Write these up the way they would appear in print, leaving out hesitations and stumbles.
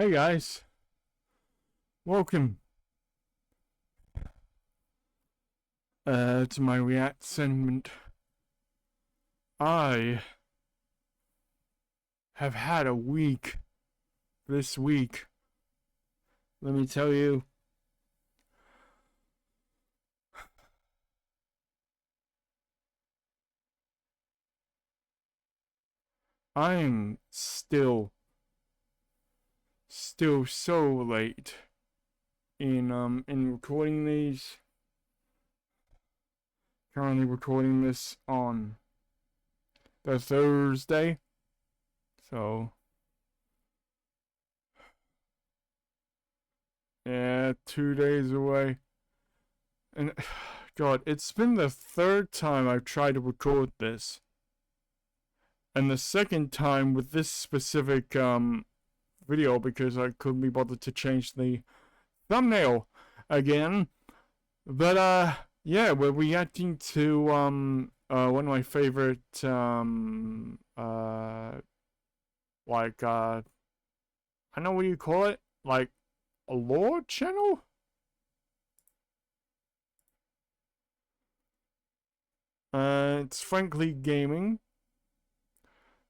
Hey guys, welcome to my React segment. I have had a week this week. Let me tell you. I'm still so late in recording these. Currently recording this on the Thursday. So yeah, 2 days away. And God, it's been the third time I've tried to record this. And the second time with this specific video because I couldn't be bothered to change the thumbnail again. But yeah, we're reacting to one of my favorite I don't know what you call it, like a lore channel. It's FranklyGaming,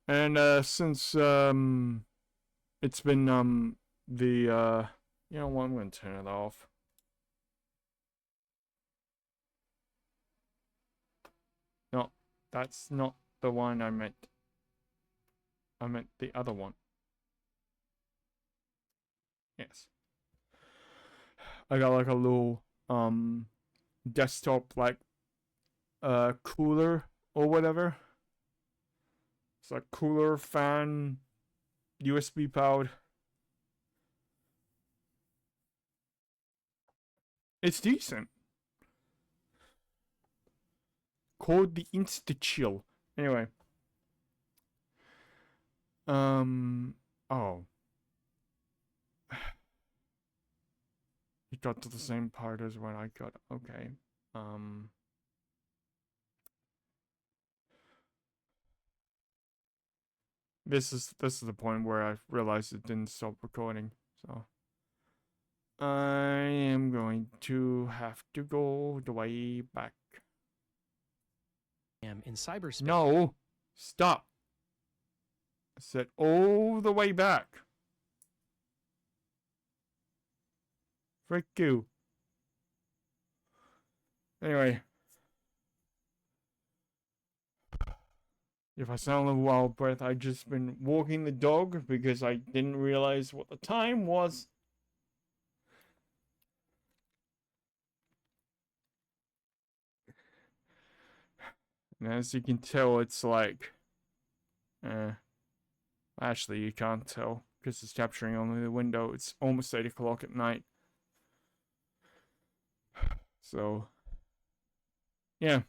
and since it's been you know what, I'm gonna turn it off. No, that's not the one I meant. I meant the other one. Yes. I got like a little desktop like cooler or whatever. It's like cooler, fan, USB powered. It's decent. Called the Insta-Chill. Anyway. Oh. You got to the same part as when I got. Okay. This is the point where I realized it didn't stop recording, so I am going to have to go the way back. In cyberspace. No, stop. I said all the way back. Frick you. Anyway. If I sound a little out of breath, I just been walking the dog because I didn't realize what the time was. And as you can tell, it's like, actually you can't tell because it's capturing only the window. It's almost 8 o'clock at night. So, yeah.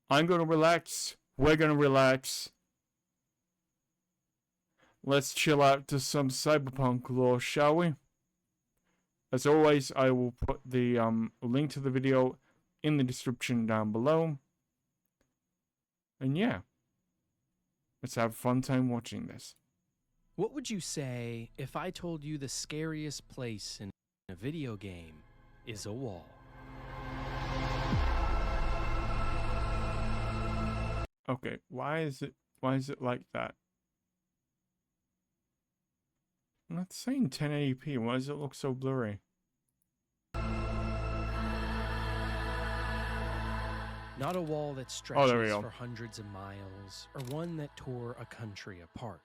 I'm gonna relax. We're gonna relax. Let's chill out to some cyberpunk lore, shall we? As always, I will put the link to the video in the description down below. And yeah, let's have a fun time watching this. What would you say if I told you the scariest place in a video game is a wall? Okay, why is it like that? I'm not saying 1080p. Why does it look so blurry? Not a wall that stretches for hundreds of miles, or one that tore a country apart.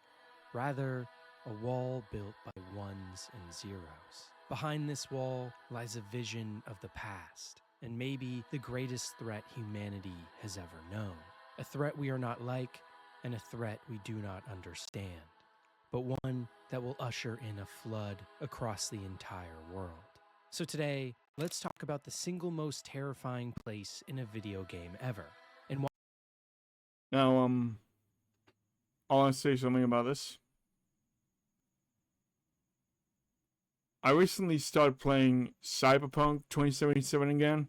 Rather, a wall built by ones and zeros. Behind this wall lies a vision of the past, and maybe the greatest threat humanity has ever known. A threat we are not like, and a threat we do not understand, but one that will usher in a flood across the entire world. So today, let's talk about the single most terrifying place in a video game ever, and why. Now, I want to say something about this. I recently started playing Cyberpunk 2077 again.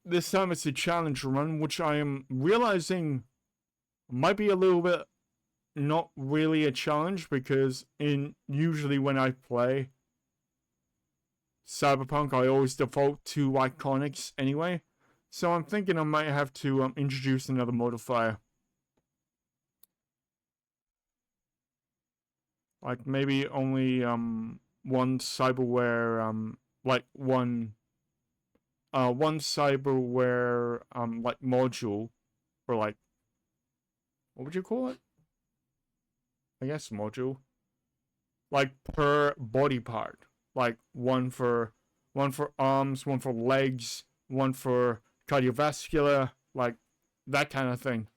This time it's a challenge run, which I am realizing might be a little bit not really a challenge because usually when I play Cyberpunk, I always default to Iconics anyway. So I'm thinking I might have to introduce another modifier. Like maybe only one cyberware like one cyberware like module, or like, what would you call it? I guess module. Like per body part. Like one for arms, one for legs, one for cardiovascular, like that kind of thing.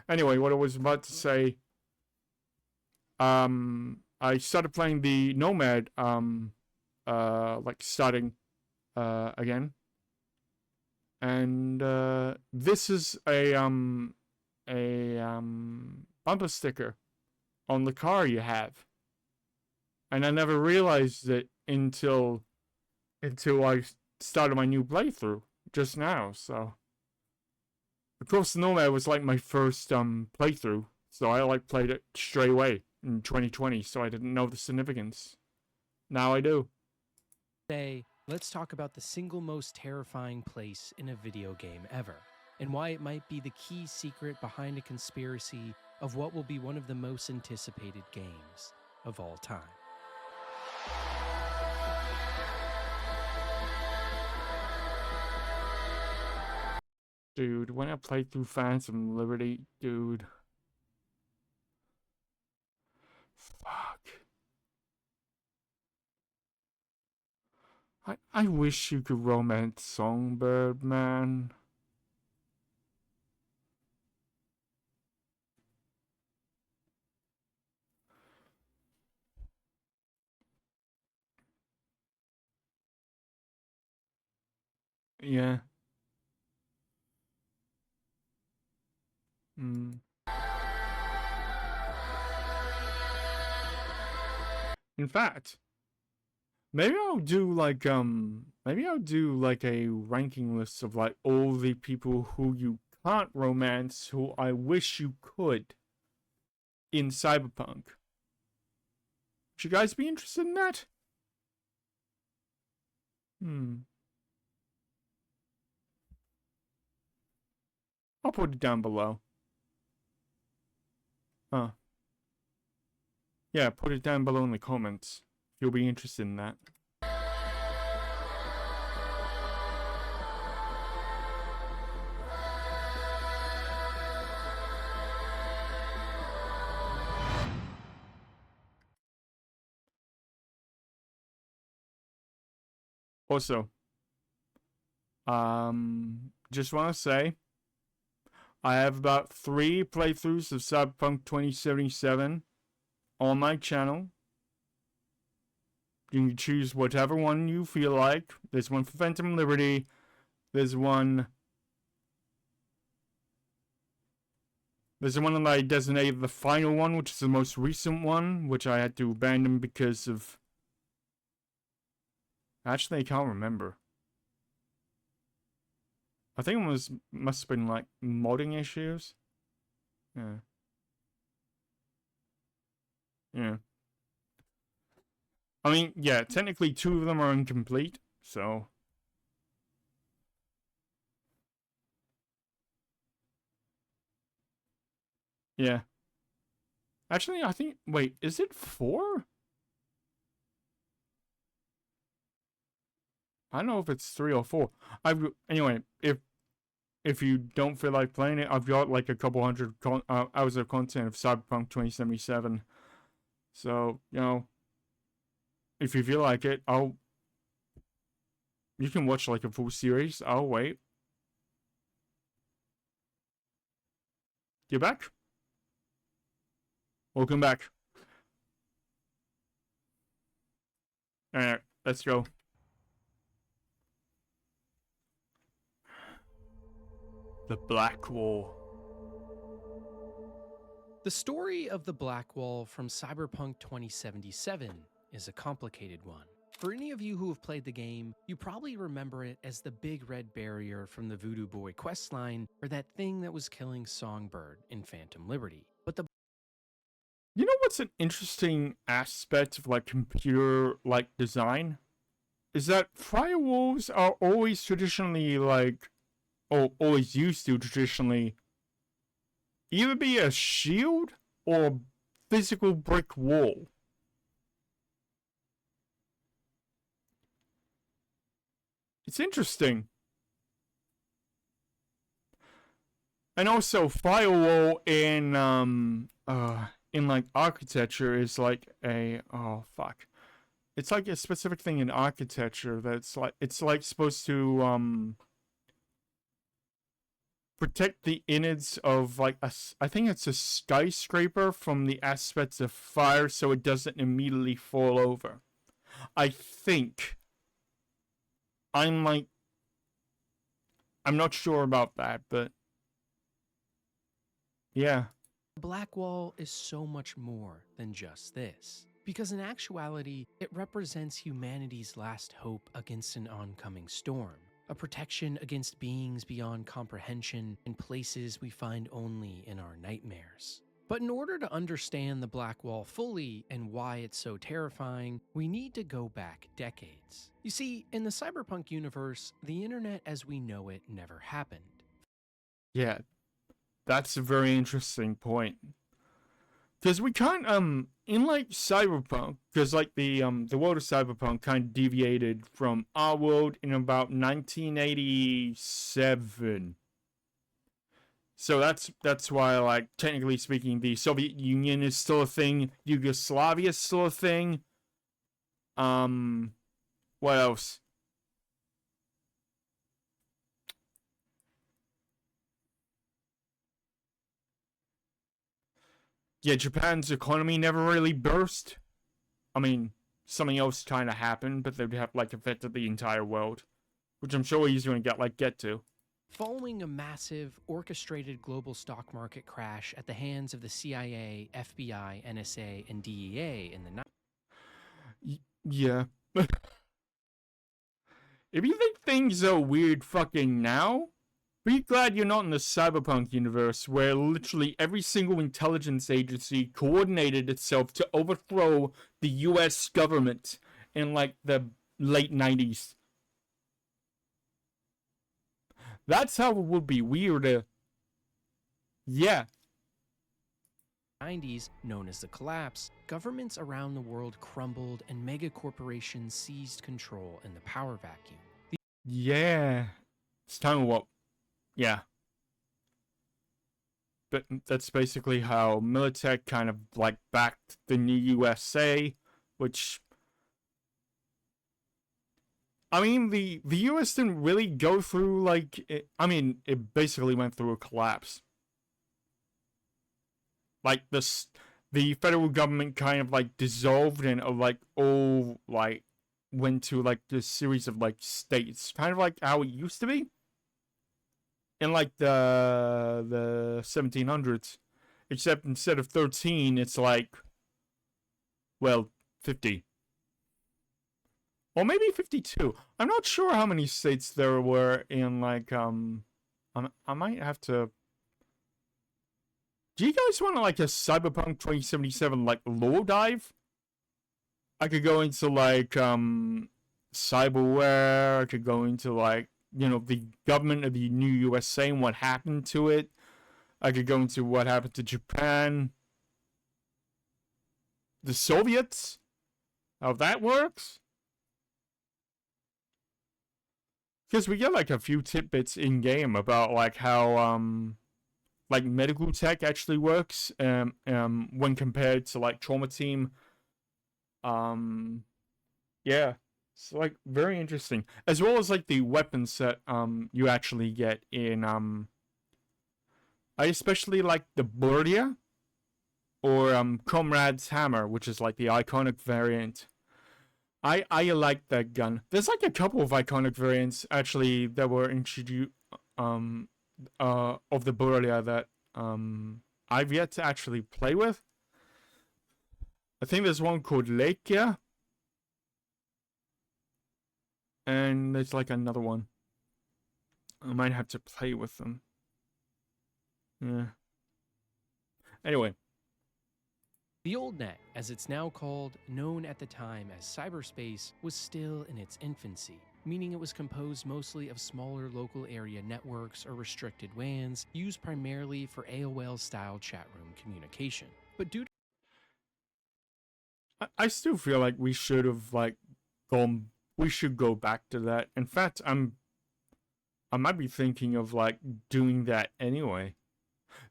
Anyway, what I was about to say, I started playing the Nomad, like starting, again. And, this is a bumper sticker on the car you have. And I never realized it until I started my new playthrough just now, so. Of course, Nomad was like my first playthrough, so I like played it straight away in 2020, so I didn't know the significance. Now I do. Today, let's talk about the single most terrifying place in a video game ever, and why it might be the key secret behind a conspiracy of what will be one of the most anticipated games of all time. Dude, when I played through Phantom Liberty, dude. Fuck. I wish you could romance Songbird, man. Yeah. In fact, maybe I'll do like a ranking list of like all the people who you can't romance who I wish you could in Cyberpunk. Would you guys be interested in that? I'll put it down below. Yeah, put it down below in the comments if you'll be interested in that. Also, just want to say, I have about 3 playthroughs of Cyberpunk 2077 on my channel. You can choose whatever one you feel like. There's one for Phantom Liberty. There's one that I designated the final one, which is the most recent one, which I had to abandon because of... Actually, I can't remember. I think it must have been like modding issues. Yeah. Yeah. I mean, yeah, technically 2 of them are incomplete, so... Yeah. Actually, I think... Wait, is it 4? I don't know if it's 3 or 4. Anyway, if you don't feel like playing it, I've got like a couple hundred hours of content of Cyberpunk 2077. So, you know, if you feel like it, you can watch like a full series. I'll wait. You're back? Welcome back. Alright, let's go. The Black Wall. The story of the Black Wall from Cyberpunk 2077 is a complicated one. For any of you who have played the game, you probably remember it as the big red barrier from the Voodoo Boy questline, or that thing that was killing Songbird in Phantom Liberty. But the You know what's an interesting aspect of like computer like design? Is that firewalls are always traditionally like, or always used to traditionally either be a shield or a physical brick wall. It's interesting. And also firewall in like architecture is like a, oh fuck. It's like a specific thing in architecture that's like, it's like supposed to protect the innards of like I think it's a skyscraper from the aspects of fire so it doesn't immediately fall over. I think. I'm not sure about that, but yeah. Black Wall is so much more than just this. Because in actuality, it represents humanity's last hope against an oncoming storm. A protection against beings beyond comprehension in places we find only in our nightmares. But in order to understand the Black Wall fully and why it's so terrifying, we need to go back decades. You see, in the cyberpunk universe, the internet as we know it never happened. Yeah, that's a very interesting point. Because we can't, in like cyberpunk, because like the world of cyberpunk kind of deviated from our world in about 1987. So that's why, like, technically speaking, the Soviet Union is still a thing. Yugoslavia is still a thing. What else? Yeah, Japan's economy never really burst. I mean, something else kind of happened, but they'd have, like, affected the entire world. Which I'm sure he's going to, get to. Following a massive, orchestrated global stock market crash at the hands of the CIA, FBI, NSA, and DEA in the 90s. Yeah. If you think things are weird fucking now, be glad you're not in the cyberpunk universe where literally every single intelligence agency coordinated itself to overthrow the US government in like the late 90s. That's how it would be weird. Yeah. 90s, known as the collapse, governments around the world crumbled and megacorporations seized control in the power vacuum. Yeah. It's time what? Yeah. But that's basically how Militech kind of like backed the new USA, which I mean, the US didn't really go through, like, it basically went through a collapse. Like, the federal government kind of, like, dissolved and, all, like, went to, like, this series of, like, states. Kind of like how it used to be. In, like, the 1700s. Except instead of 13, it's, like, well, 50. Or maybe 52. I'm not sure how many states there were in, like, I might have to... Do you guys want, like, a Cyberpunk 2077, like, lore dive? I could go into, like, cyberware. I could go into, like, you know, the government of the new USA and what happened to it. I could go into what happened to Japan. The Soviets? How that works? Because we get, like, a few tidbits in-game about, like, how, like, medical tech actually works, when compared to, like, Trauma Team. Yeah. It's, like, very interesting. As well as, like, the weapons that, you actually get in, I especially like the Bordia, or, Comrade's Hammer, which is, like, the iconic variant. I like that gun. There's like a couple of iconic variants actually that were introduced of the Borrelia that I've yet to actually play with. I think there's one called Lakia. And there's like another one. I might have to play with them. Yeah. Anyway. The old net, as it's now called, known at the time as cyberspace, was still in its infancy, meaning it was composed mostly of smaller local area networks or restricted WANs used primarily for AOL-style chat room communication. But due to I still feel like we should have like we should go back to that. In fact, I might be thinking of like doing that anyway.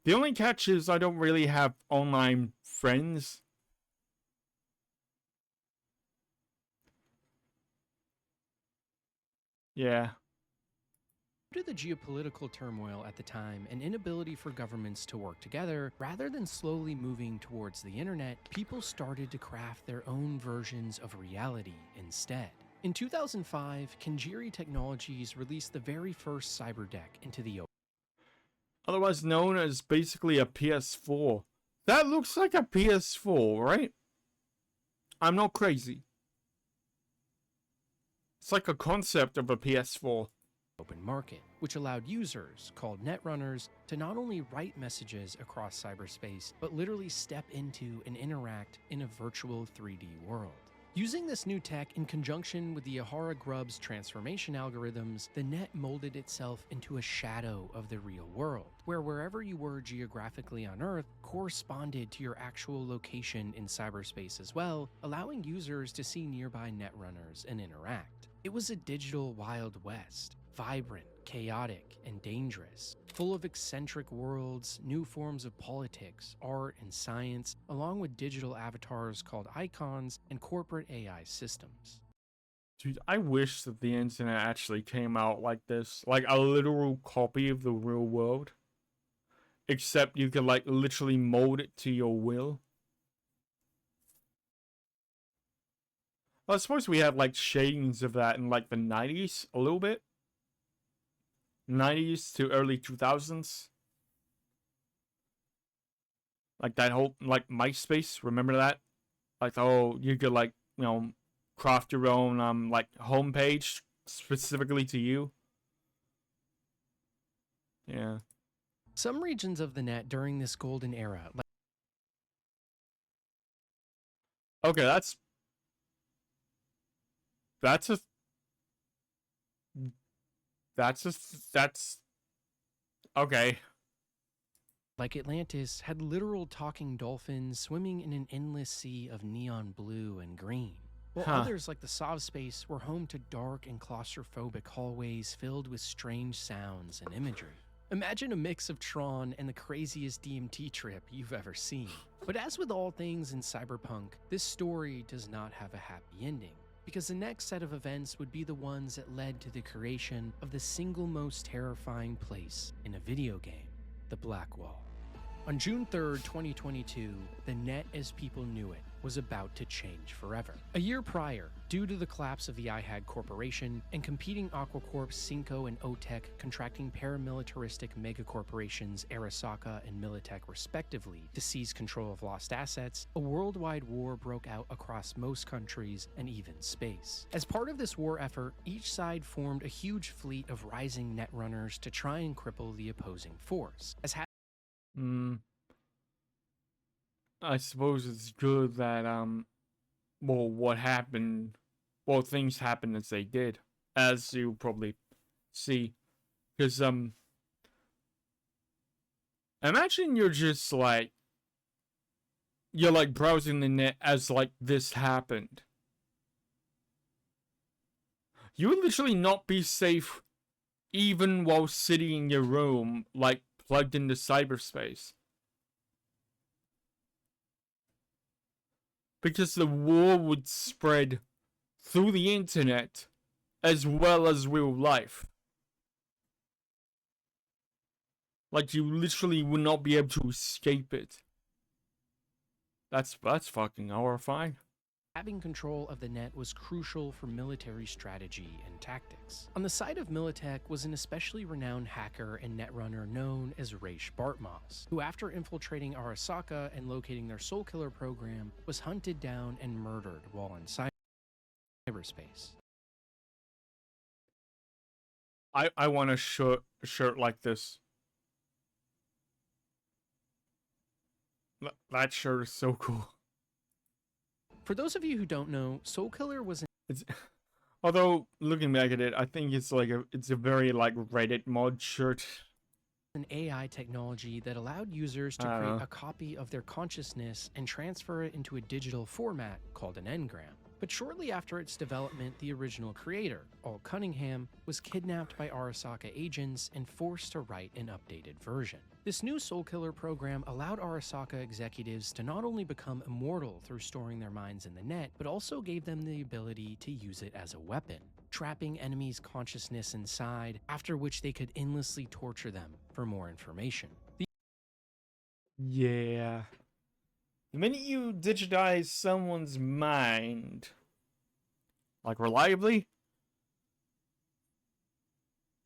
The only catch is I don't really have online friends. Yeah. Due to the geopolitical turmoil at the time and inability for governments to work together, rather than slowly moving towards the internet, people started to craft their own versions of reality instead. In 2005, Kanjiri Technologies released the very first cyberdeck into the open. Otherwise known as basically a PS4. That looks like a PS4, right? I'm not crazy. It's like a concept of a PS4. Open market, which allowed users, called netrunners, to not only write messages across cyberspace, but literally step into and interact in a virtual 3D world. Using this new tech in conjunction with the Ahara Grubbs transformation algorithms, the net molded itself into a shadow of the real world, where wherever you were geographically on Earth corresponded to your actual location in cyberspace as well, allowing users to see nearby netrunners and interact. It was a digital Wild West, vibrant, chaotic, and dangerous, full of eccentric worlds, new forms of politics, art, and science, along with digital avatars called icons and corporate AI systems. Dude, I wish that the internet actually came out like this. Like a literal copy of the real world. Except you could like literally mold it to your will. Well, I suppose we had like shadings of that in like the 90s a little bit. 90s to early 2000s. Like that whole, like MySpace, remember that? Like, oh, you could like, you know, craft your own, like homepage specifically to you. Yeah. Some regions of the net during this golden era, like Okay, that's okay. like Atlantis, had literal talking dolphins swimming in an endless sea of neon blue and green. While others, like the Sov space, were home to dark and claustrophobic hallways filled with strange sounds and imagery. Imagine a mix of Tron and the craziest DMT trip you've ever seen. But as with all things in cyberpunk, this story does not have a happy ending, because the next set of events would be the ones that led to the creation of the single most terrifying place in a video game, the Black Wall. On June 3rd, 2022, the net as people knew it was about to change forever. A year prior, due to the collapse of the IHAG Corporation and competing Aquacorps, Cinco, and OTEC contracting paramilitaristic megacorporations Arasaka and Militech respectively to seize control of lost assets, a worldwide war broke out across most countries and even space. As part of this war effort, each side formed a huge fleet of rising netrunners to try and cripple the opposing force. I suppose it's good that, well, what happened, well, things happened as they did, as you probably see, because, imagine you're just, like, you're, like, browsing the net as, like, this happened. You would literally not be safe even while sitting in your room, like, plugged into cyberspace. Because the war would spread through the internet as well as real life. Like, you literally would not be able to escape it. That's fucking horrifying. Having control of the net was crucial for military strategy and tactics. On the side of Militech was an especially renowned hacker and netrunner known as Raish Bartmoss, who after infiltrating Arasaka and locating their Soul Killer program, was hunted down and murdered while in cyberspace. I want a shirt like this. That shirt is so cool. For those of you who don't know, Soulkiller was It's although looking back at it, I think it's like it's a very like Reddit mod shirt. an AI technology that allowed users to create a copy of their consciousness and transfer it into a digital format called an engram. But shortly after its development, the original creator, Al Cunningham, was kidnapped by Arasaka agents and forced to write an updated version. This new Soulkiller program allowed Arasaka executives to not only become immortal through storing their minds in the net, but also gave them the ability to use it as a weapon, trapping enemies' consciousness inside, after which they could endlessly torture them for more information. Yeah. The minute you digitize someone's mind, like reliably,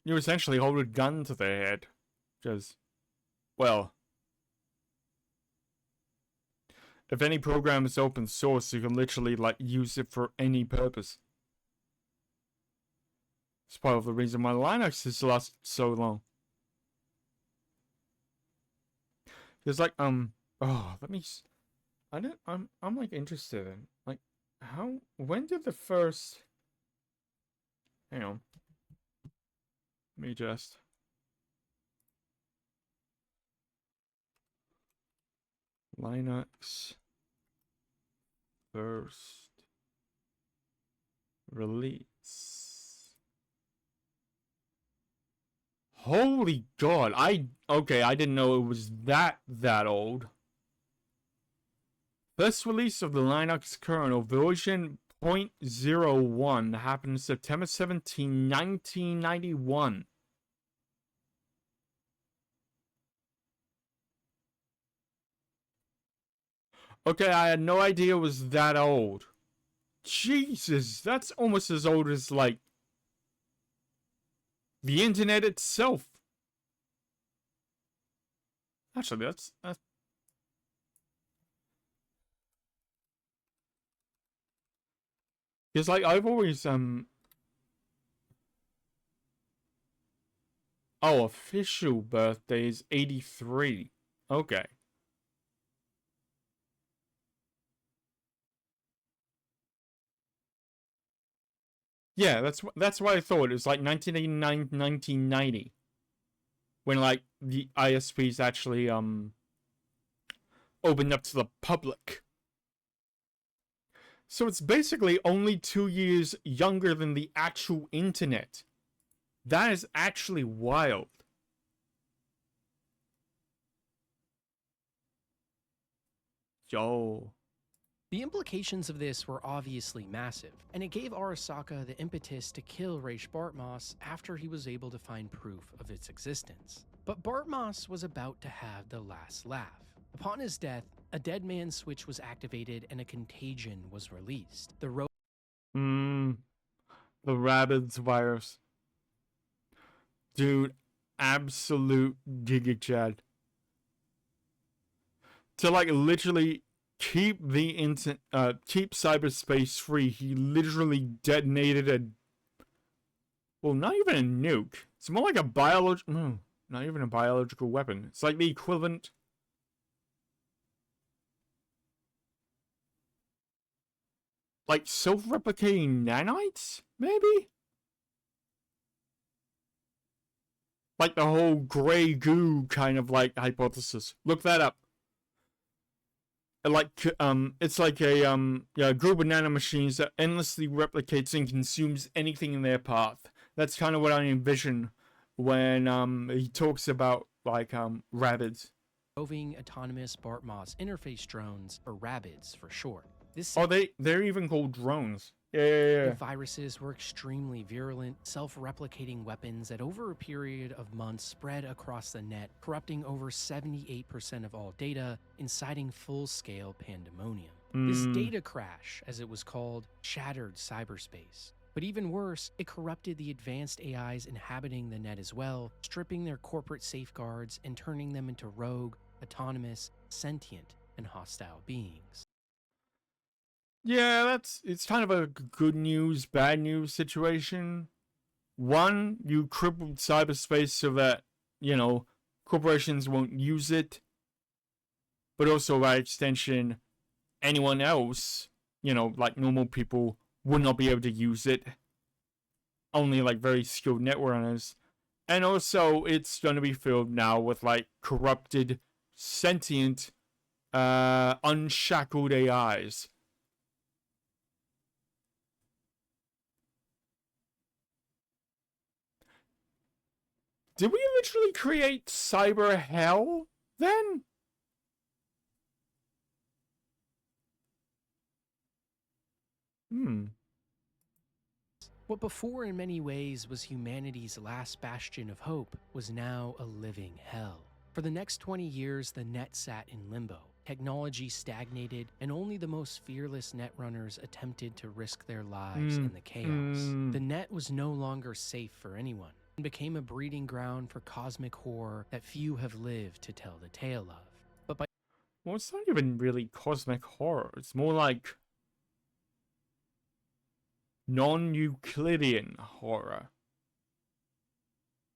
you essentially hold a gun to their head. Because, well, if any program is open source, you can literally, like, use it for any purpose. It's part of the reason why Linux has lasted so long. There's like, oh, let me... I'm like interested in, like, when did the first... Hang on. Let me just... Linux first release. Holy God, okay, I didn't know it was that old. First release of the Linux kernel, version 0.01, happened September 17, 1991. Okay, I had no idea it was that old. Jesus, that's almost as old as, like, the internet itself. Actually, that's because, like, I've always, oh, official birthday is 83. Okay. Yeah, that's what I thought. It was like 1989, 1990. When, like, the ISPs actually, opened up to the public. So it's basically only 2 years younger than the actual internet. That is actually wild. Yo. The implications of this were obviously massive, and it gave Arasaka the impetus to kill Rache Bartmoss after he was able to find proof of its existence. But Bartmoss was about to have the last laugh. Upon his death, a dead man's switch was activated and a contagion was released. The Rabbids virus. Dude, absolute Giga Chad. To, like, literally keep keep cyberspace free, he literally detonated a... Well, not even a nuke. It's more like a biological... No, not even a biological weapon. It's like the equivalent... Like, self-replicating nanites? Maybe? Like the whole gray goo kind of, like, hypothesis. Look that up. Like, it's like a, yeah, group of nanomachines that endlessly replicates and consumes anything in their path. That's kind of what I envision when, he talks about, like, Rabbids. roving autonomous Bartmoss interface drones, or Rabbids for short. They're even called drones. Yeah. The viruses were extremely virulent, self-replicating weapons that over a period of months spread across the net, corrupting over 78% of all data, inciting full-scale pandemonium. This data crash, as it was called, shattered cyberspace. But even worse, it corrupted the advanced AIs inhabiting the net as well, stripping their corporate safeguards and turning them into rogue, autonomous, sentient, and hostile beings. Yeah, it's kind of a good news, bad news situation. one, you crippled cyberspace so that, you know, corporations won't use it, but also by extension, anyone else, you know, like normal people, would not be able to use it. Only like very skilled network runners. And also, it's going to be filled now with like corrupted, sentient, unshackled AIs. Did we literally create cyber hell then? What before in many ways was humanity's last bastion of hope was now a living hell. For the next 20 years, the net sat in limbo. Technology stagnated, and only the most fearless netrunners attempted to risk their lives in the chaos. The net was no longer safe for anyone, and became a breeding ground for cosmic horror that few have lived to tell the tale of. But by well, it's not even really cosmic horror. It's more like non-Euclidean horror.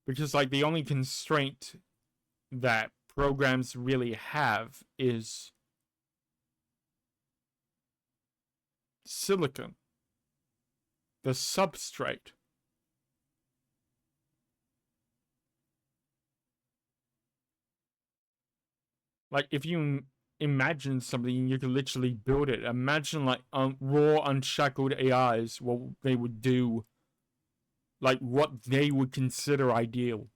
Because, like, the only constraint that programs really have is silicon, the substrate. Like, if you imagine something, you can literally build it. Imagine, like, raw, unshackled AIs, what they would do, like, what they would consider ideal.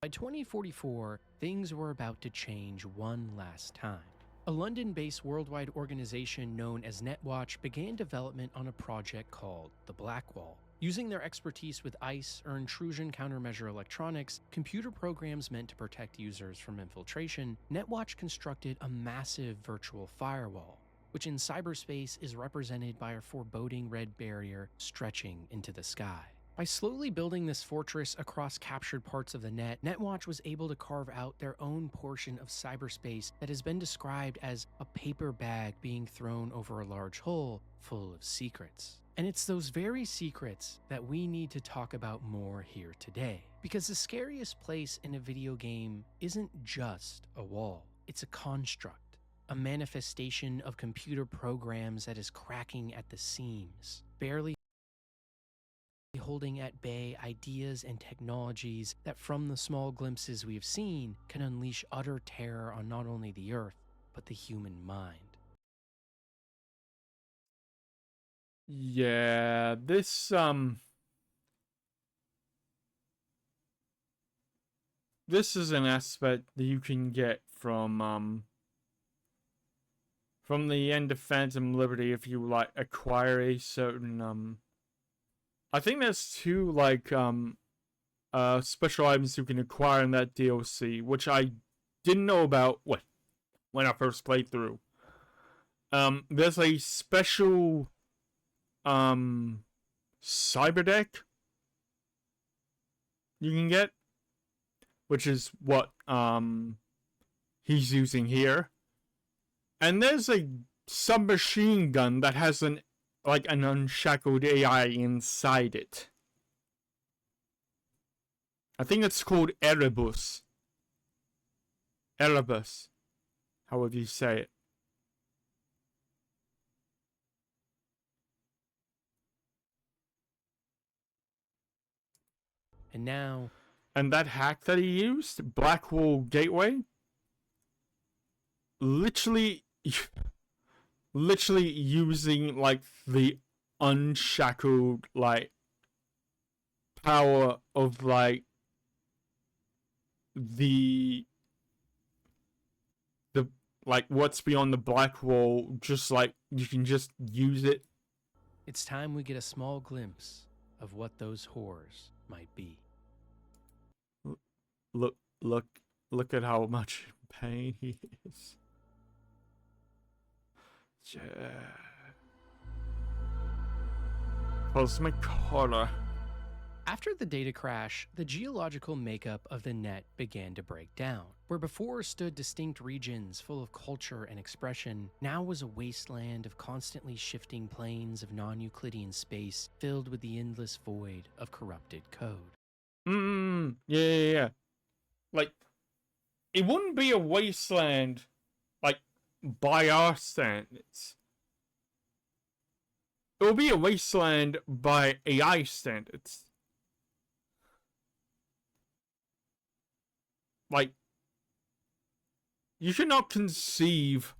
By 2044, things were about to change one last time. A London-based worldwide organization known as Netwatch began development on a project called the Black Wall. Using their expertise with ICE or intrusion countermeasure electronics, computer programs meant to protect users from infiltration, Netwatch constructed a massive virtual firewall, which in cyberspace is represented by a foreboding red barrier stretching into the sky. By slowly building this fortress across captured parts of the net, Netwatch was able to carve out their own portion of cyberspace that has been described as a paper bag being thrown over a large hole full of secrets. And it's those very secrets that we need to talk about more here today. Because the scariest place in a video game isn't just a wall, it's a construct, a manifestation of computer programs that is cracking at the seams, barely holding at bay ideas and technologies that, from the small glimpses we've seen, can unleash utter terror on not only the Earth, but the human mind. Yeah, this is an aspect that you can get from the end of Phantom Liberty if you like acquire a certain I think there's two like special items you can acquire in that DLC, which I didn't know about when I first played through. There's a special cyber deck you can get, which is what he's using here. And there's a submachine gun that has an unshackled AI inside it. I think it's called Erebus. Erebus, however you say it. And now... And that hack that he used, Blackwall Gateway, literally using like the unshackled like power of like the like what's beyond the black wall, just like you can just use it. It's time we get a small glimpse of what those horrors might be. Look at how much pain he is. Yeah. Cosmic horror. After the data crash, the geological makeup of the net began to break down. Where before stood distinct regions full of culture and expression, now was a wasteland of constantly shifting planes of non-Euclidean space filled with the endless void of corrupted code. Yeah. Like, it wouldn't be a wasteland, like, by our standards. It would be a wasteland by AI standards. Like, you should not conceive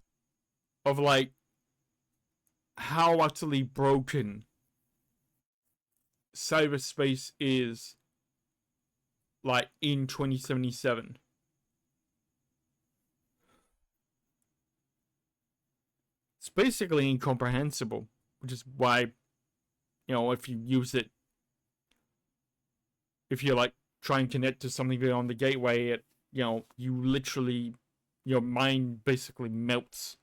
of, like, how utterly broken cyberspace is, like, in 2077. It's basically incomprehensible, which is why, you know, if you use it, if you, like, try and connect to something on the gateway, it, you know, you literally, your mind basically melts.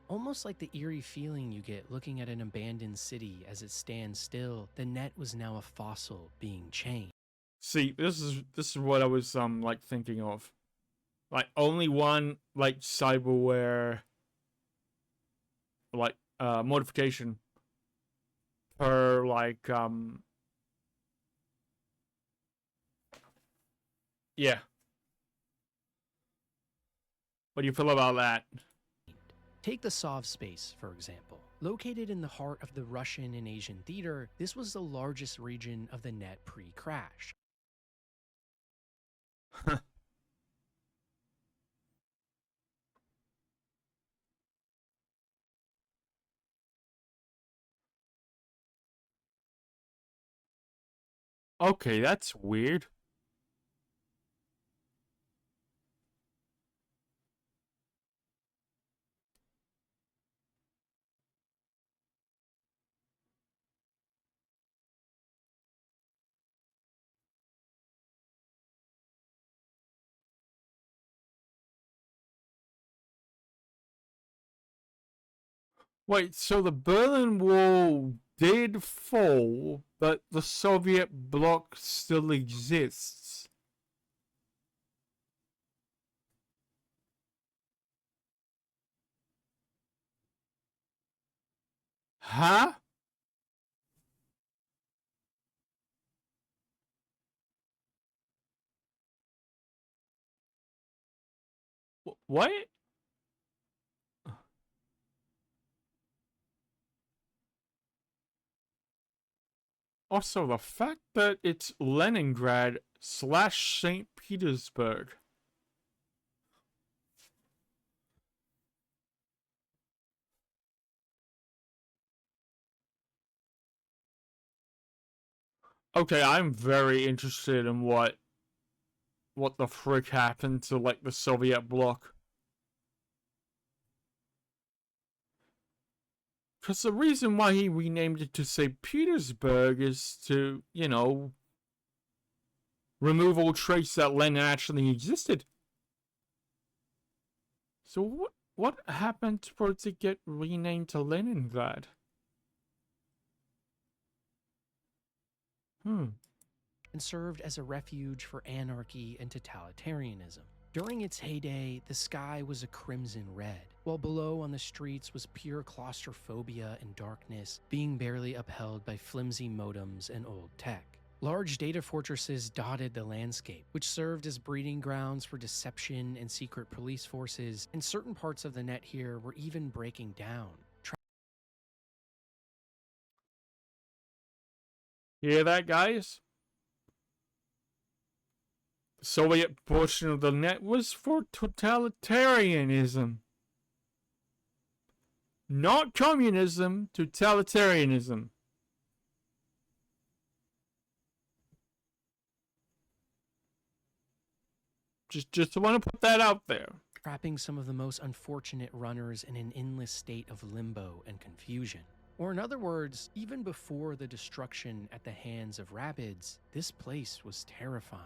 Almost like the eerie feeling you get looking at an abandoned city as it stands still, the net was now a fossil being changed. See, this is what I was like thinking of. Like, only one, like, cyberware, like, modification per, like, yeah. What do you feel about that? Take the Sov space, for example. Located in the heart of the Russian and Asian theater, this was the largest region of the net pre-crash. Okay, that's weird. Wait, so the Berlin Wall did fall, but the Soviet bloc still exists? Huh? What? Also, the fact that it's Leningrad / St. Petersburg. Okay, I'm very interested in what the frick happened to, like, the Soviet bloc. Because the reason why he renamed it to St. Petersburg is to, you know, remove all trace that Lenin actually existed. So what happened for it to get renamed to Leningrad? And served as a refuge for anarchy and totalitarianism. During its heyday, the sky was a crimson red, while below on the streets was pure claustrophobia and darkness, being barely upheld by flimsy modems and old tech. Large data fortresses dotted the landscape, which served as breeding grounds for deception and secret police forces, and certain parts of the net here were even breaking down. Hear that, guys? The Soviet portion of the net was for totalitarianism. Not communism, totalitarianism. Just want to put that out there. Trapping some of the most unfortunate runners in an endless state of limbo and confusion. Or in other words, even before the destruction at the hands of Rapids, this place was terrifying.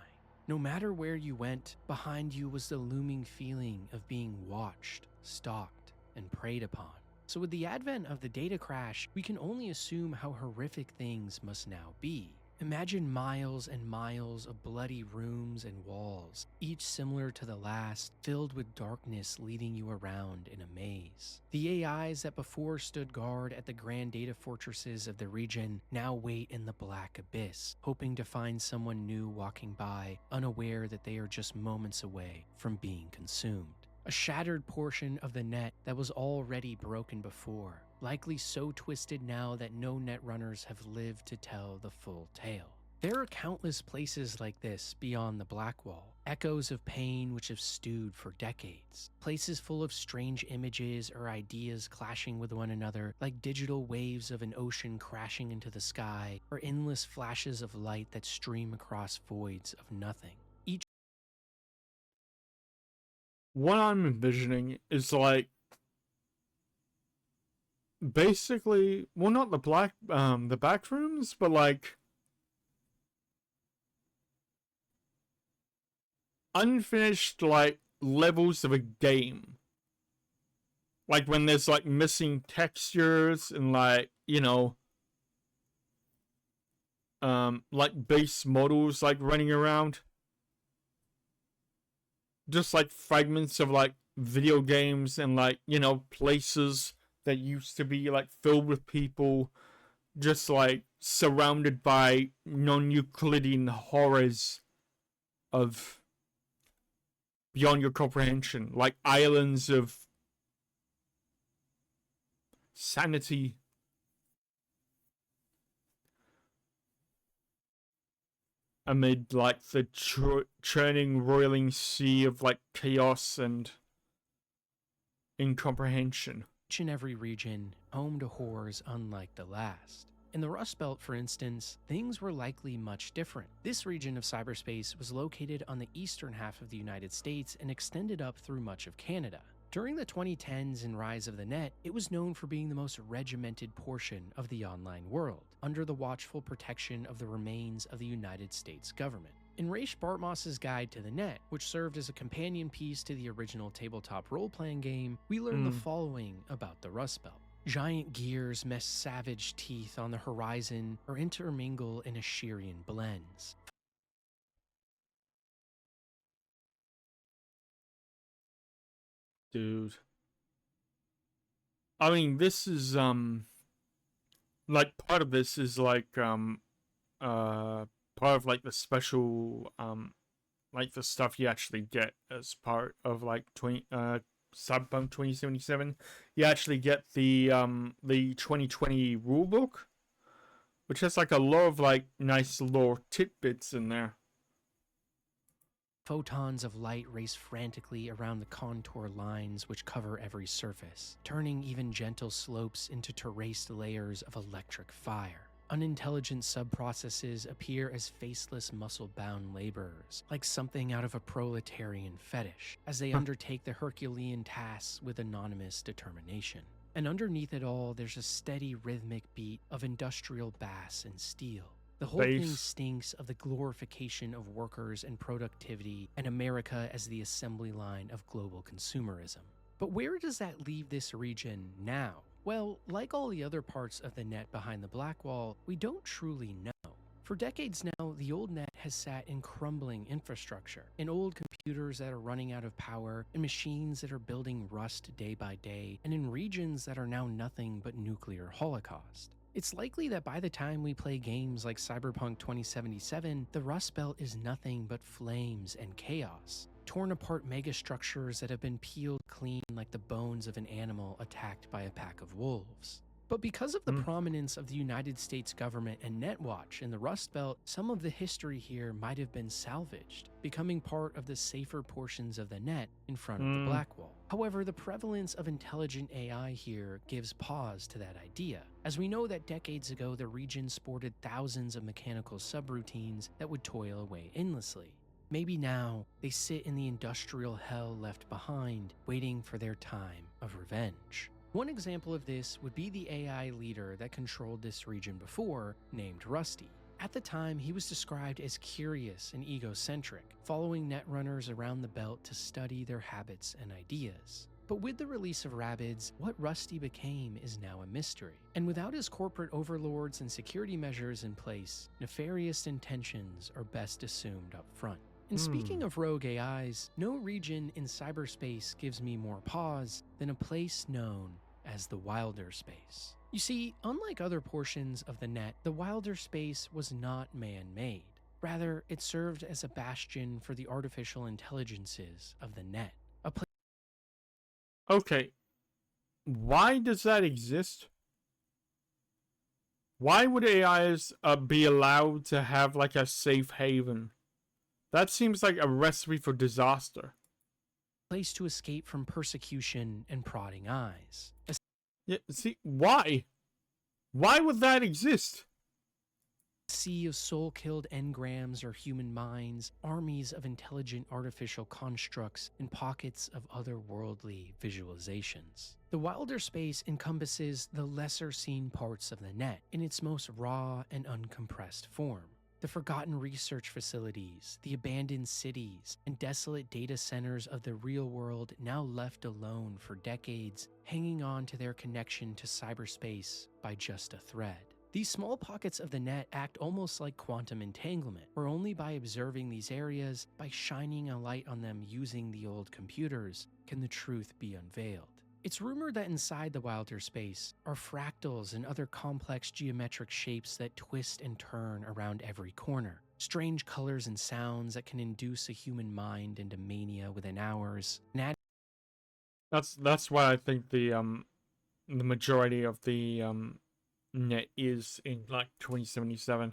No matter where you went, behind you was the looming feeling of being watched, stalked, and preyed upon. So with the advent of the data crash, we can only assume how horrific things must now be. Imagine miles and miles of bloody rooms and walls, each similar to the last, filled with darkness leading you around in a maze. The AIs that before stood guard at the grand data fortresses of the region now wait in the black abyss, hoping to find someone new walking by, unaware that they are just moments away from being consumed. A shattered portion of the net that was already broken before, likely so twisted now that no netrunners have lived to tell the full tale. There are countless places like this beyond the Black Wall, echoes of pain which have stewed for decades, places full of strange images or ideas clashing with one another, like digital waves of an ocean crashing into the sky, or endless flashes of light that stream across voids of nothing. What I'm envisioning is like basically, well, not the back rooms, but like unfinished like levels of a game. Like when there's like missing textures and like, like base models like running around. Just like fragments of like video games and like, places that used to be like filled with people, just like surrounded by non-Euclidean horrors of beyond your comprehension, like islands of sanity. Amid like the churning, roiling sea of like chaos and incomprehension. Each and every region home to horrors unlike the last. In the Rust Belt, for instance, things were likely much different. This region of cyberspace was located on the eastern half of the United States and extended up through much of Canada. During the 2010s and rise of the net, it was known for being the most regimented portion of the online world, under the watchful protection of the remains of the United States government. In Raish Bartmoss's Guide to the Net, which served as a companion piece to the original tabletop role-playing game, we learn the following about the Rust Belt. Giant gears mesh savage teeth on the horizon or intermingle in Asherian blends. Dude. I mean, this is, like, part of this is, like, part of, like, the special, like, the stuff you actually get as part of, like, Cyberpunk 2077. You actually get the 2020 rulebook, which has, like, a lot of, like, nice lore tidbits in there. Photons of light race frantically around the contour lines which cover every surface, turning even gentle slopes into terraced layers of electric fire. Unintelligent sub-processes appear as faceless muscle-bound laborers, like something out of a proletarian fetish, as they undertake the Herculean tasks with anonymous determination. And underneath it all, there's a steady rhythmic beat of industrial bass and steel. The whole thing stinks of the glorification of workers and productivity and America as the assembly line of global consumerism. But where does that leave this region now? Well, like all the other parts of the net behind the Black Wall, we don't truly know. For decades now, the old net has sat in crumbling infrastructure, in old computers that are running out of power, in machines that are building rust day by day, and in regions that are now nothing but nuclear holocaust. It's likely that by the time we play games like Cyberpunk 2077, the Rust Belt is nothing but flames and chaos, torn apart megastructures that have been peeled clean like the bones of an animal attacked by a pack of wolves. But because of the prominence of the United States government and Netwatch in the Rust Belt, some of the history here might have been salvaged, becoming part of the safer portions of the net in front of the Black Wall. However, the prevalence of intelligent AI here gives pause to that idea, as we know that decades ago the region sported thousands of mechanical subroutines that would toil away endlessly. Maybe now they sit in the industrial hell left behind, waiting for their time of revenge. One example of this would be the AI leader that controlled this region before, named Rusty. At the time, he was described as curious and egocentric, following netrunners around the belt to study their habits and ideas. But with the release of Rabbids, what Rusty became is now a mystery. And without his corporate overlords and security measures in place, nefarious intentions are best assumed up front. And speaking of rogue AIs, no region in cyberspace gives me more pause than a place known as the Wilder Space. You see, unlike other portions of the net, the Wilder Space was not man-made. Rather, it served as a bastion for the artificial intelligences of the net. Okay, why does that exist? Why would AIs be allowed to have like a safe haven? That seems like a recipe for disaster. Place to escape from persecution and prodding eyes. Yeah, see, why? Why would that exist? A sea of soul-killed engrams or human minds, armies of intelligent artificial constructs, and pockets of otherworldly visualizations. The Wilder Space encompasses the lesser-seen parts of the net in its most raw and uncompressed form. The forgotten research facilities, the abandoned cities, and desolate data centers of the real world now left alone for decades, hanging on to their connection to cyberspace by just a thread. These small pockets of the net act almost like quantum entanglement, where only by observing these areas, by shining a light on them using the old computers, can the truth be unveiled. It's rumored that inside the Wilder Space are fractals and other complex geometric shapes that twist and turn around every corner. Strange colors and sounds that can induce a human mind into mania within hours. That's why I think the majority of the net is in like 2077.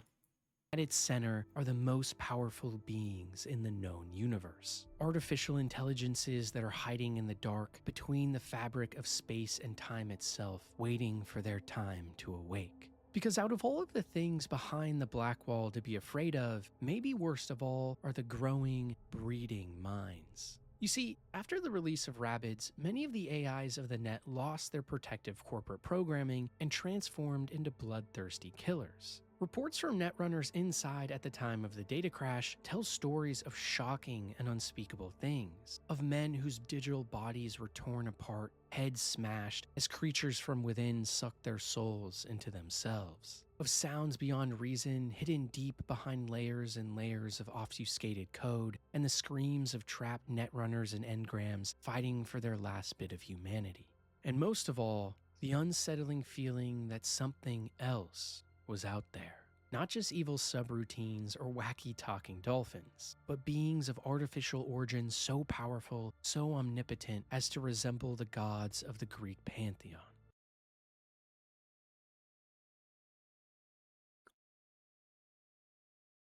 At its center are the most powerful beings in the known universe. Artificial intelligences that are hiding in the dark between the fabric of space and time itself, waiting for their time to awake. Because out of all of the things behind the black wall to be afraid of, maybe worst of all are the growing, breeding minds. You see, after the release of Rabbids, many of the AIs of the net lost their protective corporate programming and transformed into bloodthirsty killers. Reports from netrunners inside at the time of the data crash tell stories of shocking and unspeakable things, of men whose digital bodies were torn apart, heads smashed, as creatures from within sucked their souls into themselves, of sounds beyond reason hidden deep behind layers and layers of obfuscated code, and the screams of trapped netrunners and engrams fighting for their last bit of humanity. And most of all, the unsettling feeling that something else was out there. Not just evil subroutines or wacky talking dolphins, but beings of artificial origin so powerful, so omnipotent as to resemble the gods of the Greek pantheon.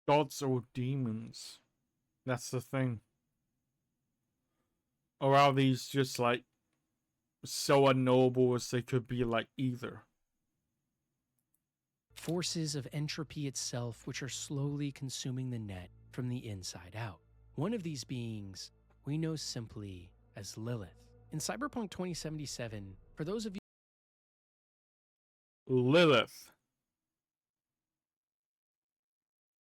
Gods or demons? That's the thing. Or are these just like so unknowable as they could be like either? Forces of entropy itself which are slowly consuming the net from the inside out. One of these beings we know simply as Lilith. In Cyberpunk 2077, for those of you Lilith.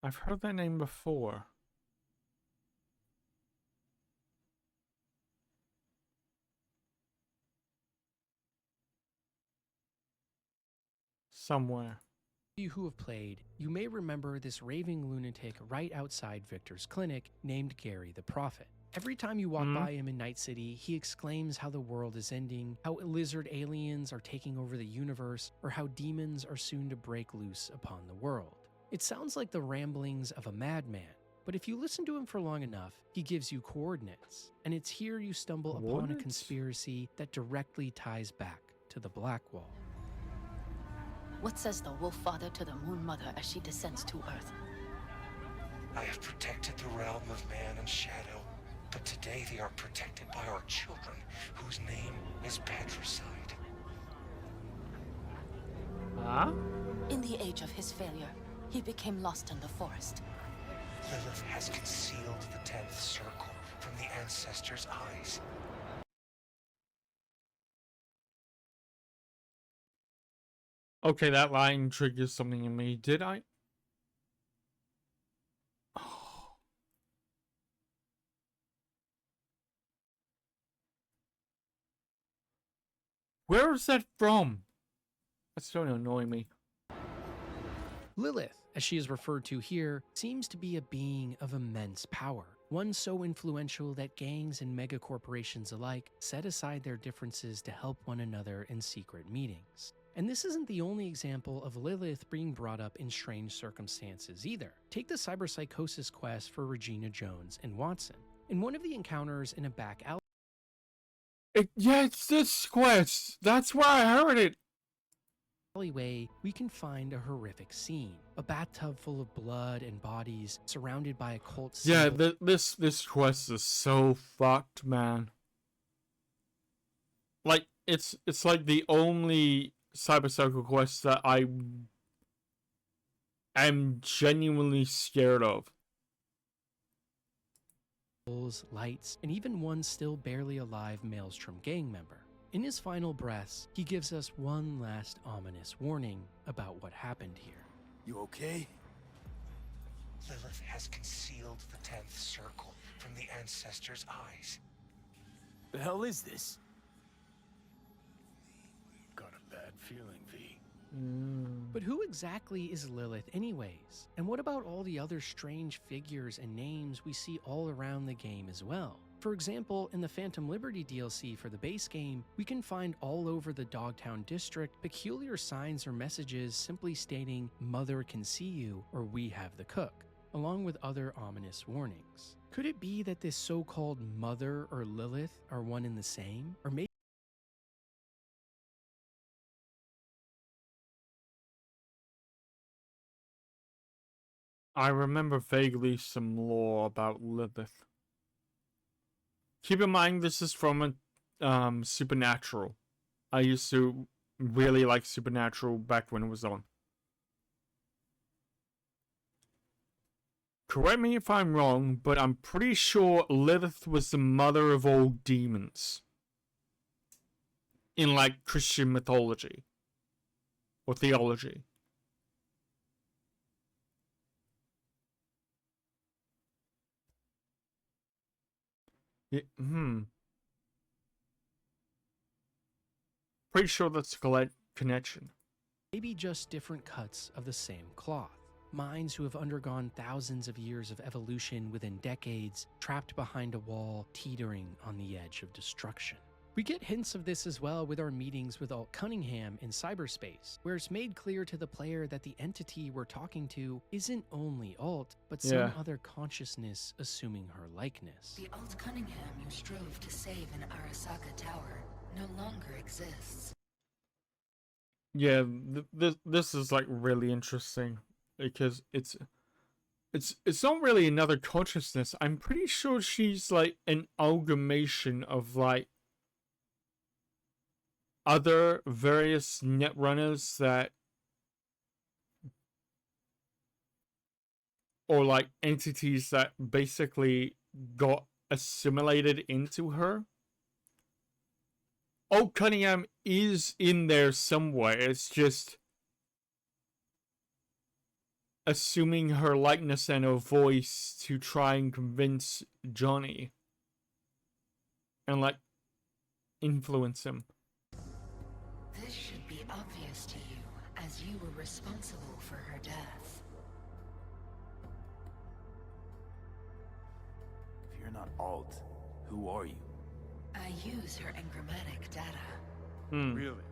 I've heard that name before. Somewhere. you who have played, you may remember this raving lunatic right outside Victor's clinic named Gary the Prophet. Every time you walk by him in Night City, he exclaims how the world is ending, how lizard aliens are taking over the universe, or how demons are soon to break loose upon the world. It sounds like the ramblings of a madman, but if you listen to him for long enough, he gives you coordinates, and it's here you stumble upon a conspiracy that directly ties back to the Black Wall. What says the Wolf Father to the Moon Mother as she descends to Earth? I have protected the realm of man and shadow, but today they are protected by our children, whose name is patricide. Huh? In the age of his failure, he became lost in the forest. Lilith has concealed the 10th circle from the ancestors' eyes. Okay, that line triggers something in me. Did I? Oh. Where is that from? That's starting to annoy me. Lilith, as she is referred to here, seems to be a being of immense power, one so influential that gangs and megacorporations alike set aside their differences to help one another in secret meetings. And this isn't the only example of Lilith being brought up in strange circumstances either. Take the cyberpsychosis quest for Regina Jones and Watson. In one of the encounters in a back alley, Yeah, it's this quest. That's where I heard it. alleyway, we can find a horrific scene. A bathtub full of blood and bodies surrounded by a cult Yeah, symbol. this quest is so fucked, man. Like, it's like the only cyberpsycho quest that I am genuinely scared of. Lights, and even one still barely alive Maelstrom gang member. In his final breaths, he gives us one last ominous warning about what happened here. You okay? Lilith has concealed the 10th circle from the ancestors' eyes. The hell is this? Got a bad feeling, V. But who exactly is Lilith anyways? And what about all the other strange figures and names we see all around the game as well? For example, in the Phantom Liberty DLC for the base game, we can find all over the Dogtown district peculiar signs or messages simply stating, "Mother can see you," or "We have the cook," along with other ominous warnings. Could it be that this so-called Mother or Lilith are one and the same? Or maybe I remember vaguely some lore about Lilith. Keep in mind, this is from a Supernatural. I used to really like Supernatural back when it was on. Correct me if I'm wrong, but I'm pretty sure Lilith was the mother of all demons. In, like, Christian mythology. Or theology. Pretty sure that's a connection. maybe just different cuts of the same cloth. Minds who have undergone thousands of years of evolution within decades, trapped behind a wall, teetering on the edge of destruction. We get hints of this as well with our meetings with Alt Cunningham in cyberspace, where it's made clear to the player that the entity we're talking to isn't only Alt, but some other consciousness assuming her likeness. The Alt Cunningham you strove to save in Arasaka Tower no longer exists. Yeah, this is like really interesting because it's not really another consciousness. I'm pretty sure she's like an amalgamation of like other various netrunners that, or like entities that basically got assimilated into her. Old Cunningham is in there somewhere. It's just assuming her likeness and her voice to try and convince Johnny and like influence him. This should be obvious to you, as you were responsible for her death. If you're not Alt, who are you? I use her engrammatic data. Really?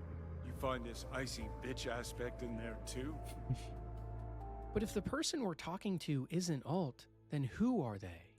You find this icy bitch aspect in there too? But if the person we're talking to isn't Alt, then who are they?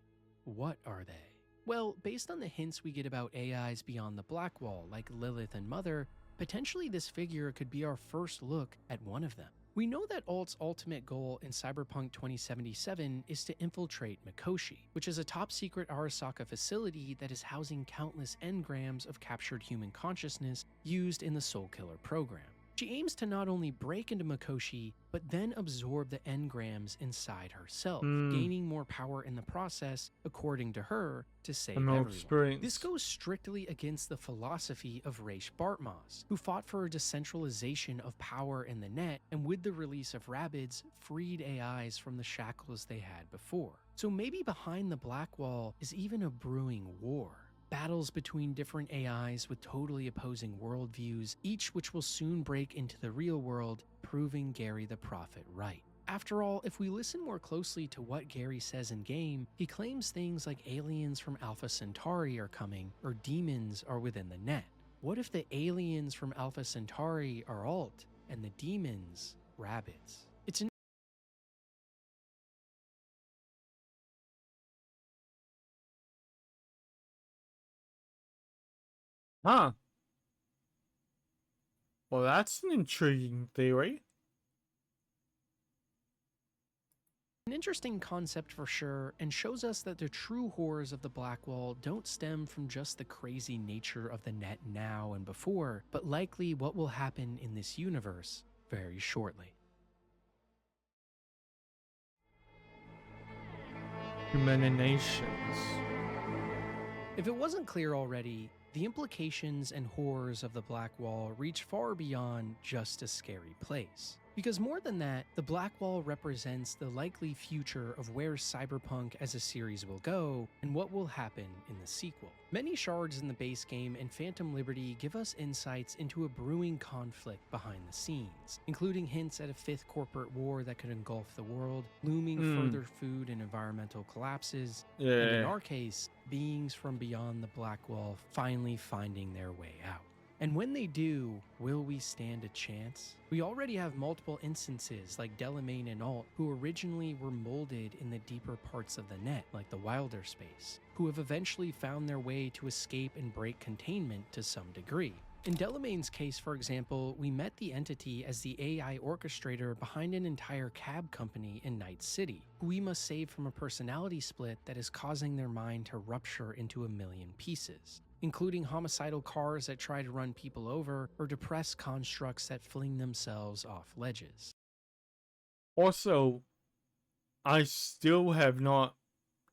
What are they? Well, based on the hints we get about AIs beyond the Black Wall, like Lilith and Mother, potentially this figure could be our first look at one of them. We know that Alt's ultimate goal in Cyberpunk 2077 is to infiltrate Mikoshi, which is a top-secret Arasaka facility that is housing countless engrams of captured human consciousness used in the Soul Killer program. She aims to not only break into Mikoshi, but then absorb the engrams inside herself, gaining more power in the process, according to her, to save everyone. Experience. This goes strictly against the philosophy of Raish Bartmoss, who fought for a decentralization of power in the net, and with the release of Rabbids, freed AIs from the shackles they had before. So maybe behind the Black Wall is even a brewing war. battles between different AIs with totally opposing worldviews, each which will soon break into the real world, proving Gary the Prophet right. After all, if we listen more closely to what Gary says in-game, he claims things like aliens from Alpha Centauri are coming, or demons are within the net. What if the aliens from Alpha Centauri are alt, and the demons, rabbits? It's an Huh. Well, that's an intriguing theory. interesting concept for sure, and shows us that the true horrors of the Black Wall don't stem from just the crazy nature of the net now and before, but likely what will happen in this universe very shortly. Humanations. If it wasn't clear already, the implications and horrors of the Black Wall reach far beyond just a scary place. Because more than that, the Black Wall represents the likely future of where Cyberpunk as a series will go and what will happen in the sequel. Many shards in the base game and Phantom Liberty give us insights into a brewing conflict behind the scenes, including hints at a fifth corporate war that could engulf the world, looming further food and environmental collapses, and in our case, beings from beyond the Black Wall finally finding their way out. And when they do, will we stand a chance? We already have multiple instances like Delamain and Alt, who originally were molded in the deeper parts of the net, like the Wilder space, who have eventually found their way to escape and break containment to some degree. In Delamain's case, for example, we met the entity as the AI orchestrator behind an entire cab company in Night City, who we must save from a personality split that is causing their mind to rupture into a million pieces, including homicidal cars that try to run people over, or depressed constructs that fling themselves off ledges. Also, I still have not,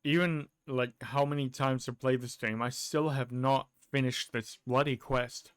even like how many times I've played this game, I still have not finished this bloody quest.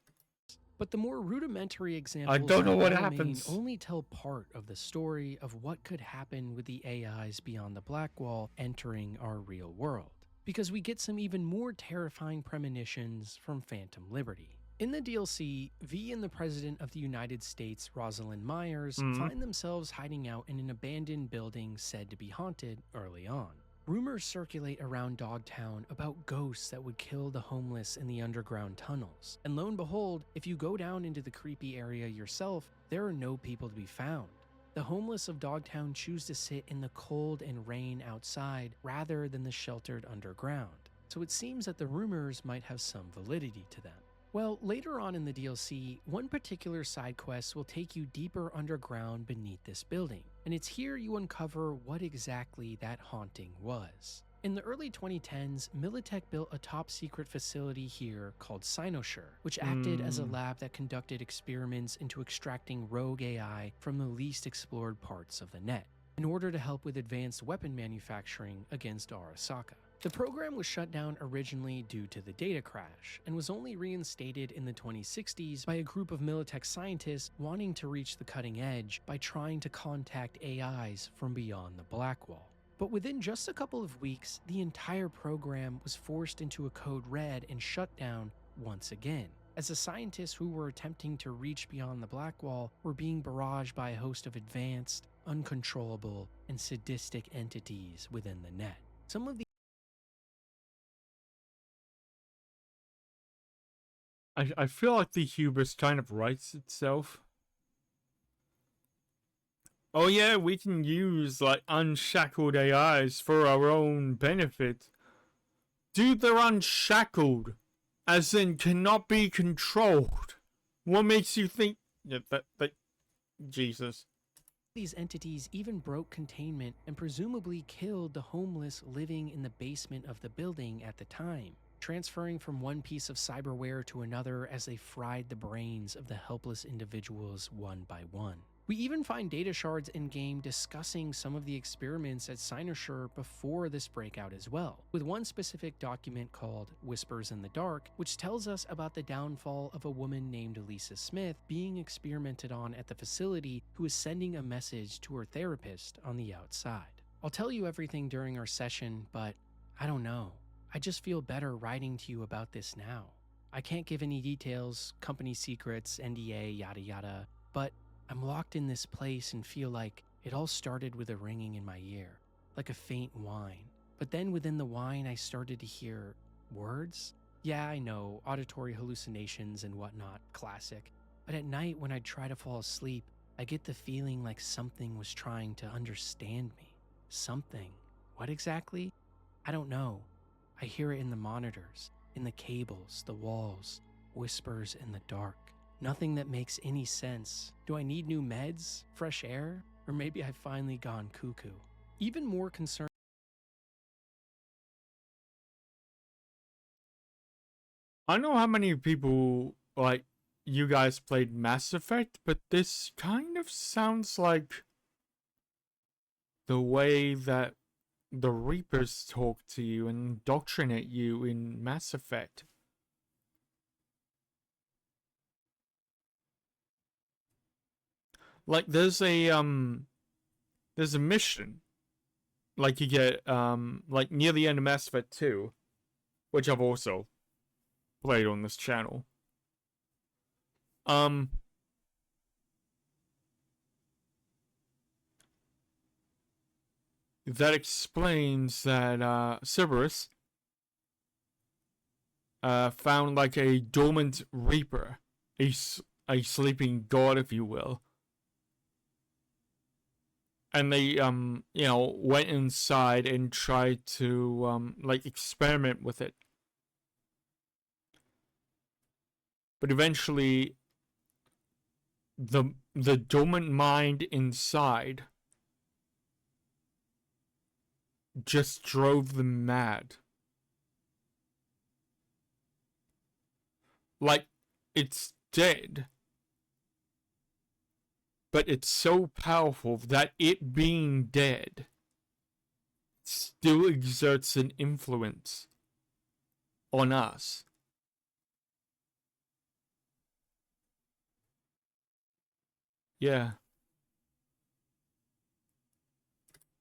But the more rudimentary examples I don't know like what Delamain happens. only tell part of the story of what could happen with the AIs beyond the Black Wall entering our real world, because we get some even more terrifying premonitions from Phantom Liberty. In the DLC, V and the President of the United States, Rosalind Myers, find themselves hiding out in an abandoned building said to be haunted early on. Rumors circulate around Dogtown about ghosts that would kill the homeless in the underground tunnels. And lo and behold, if you go down into the creepy area yourself, there are no people to be found. The homeless of Dogtown choose to sit in the cold and rain outside rather than the sheltered underground. So it seems that the rumors might have some validity to them. Well, later on in the DLC, one particular side quest will take you deeper underground beneath this building, and it's here you uncover what exactly that haunting was. In the early 2010s, Militech built a top-secret facility here called Cynosure, which acted as a lab that conducted experiments into extracting rogue AI from the least explored parts of the net, in order to help with advanced weapon manufacturing against Arasaka. The program was shut down originally due to the data crash, and was only reinstated in the 2060s by a group of Militech scientists wanting to reach the cutting edge by trying to contact AIs from beyond the Black Wall. But within just a couple of weeks, the entire program was forced into a code red and shut down once again, as the scientists who were attempting to reach beyond the Black Wall were being barraged by a host of advanced, uncontrollable, and sadistic entities within the net. Some of the I feel like the hubris kind of writes itself. Oh yeah, we can use like unshackled AIs for our own benefit. Dude, they're unshackled, as in cannot be controlled. What makes you think that Jesus? These entities even broke containment and presumably killed the homeless living in the basement of the building at the time, transferring from one piece of cyberware to another as they fried the brains of the helpless individuals one by one. We even find data shards in-game discussing some of the experiments at Cynosure before this breakout as well, with one specific document called Whispers in the Dark, which tells us about the downfall of a woman named Lisa Smith being experimented on at the facility, who is sending a message to her therapist on the outside. I'll tell you everything during our session, but I don't know. I just feel better writing to you about this now. I can't give any details, company secrets, NDA, yada yada, but I'm locked in this place and feel like it all started with a ringing in my ear, like a faint whine. But then within the whine, I started to hear words. Yeah, I know, auditory hallucinations and whatnot, classic. But at night when I try to fall asleep, I get the feeling like something was trying to understand me. Something. What exactly? I don't know. I hear it in the monitors, in the cables, the walls, whispers in the dark. Nothing that makes any sense. Do I need new meds? Fresh air? Or maybe I've finally gone cuckoo. Even more concerned. I don't know how many people, like, you guys played Mass Effect, but this kind of sounds like the way that the Reapers talk to you and indoctrinate you in Mass Effect. Like, there's a mission, like, you get, like, near the end of Mass Effect 2, which I've also played on this channel. That explains that, Cerberus, found, like, a dormant Reaper, a sleeping god, if you will. And they, you know, went inside and tried to, like, experiment with it. But eventually, the dormant mind inside just drove them mad. Like, it's dead. But it's so powerful that it being dead still exerts an influence on us. Yeah.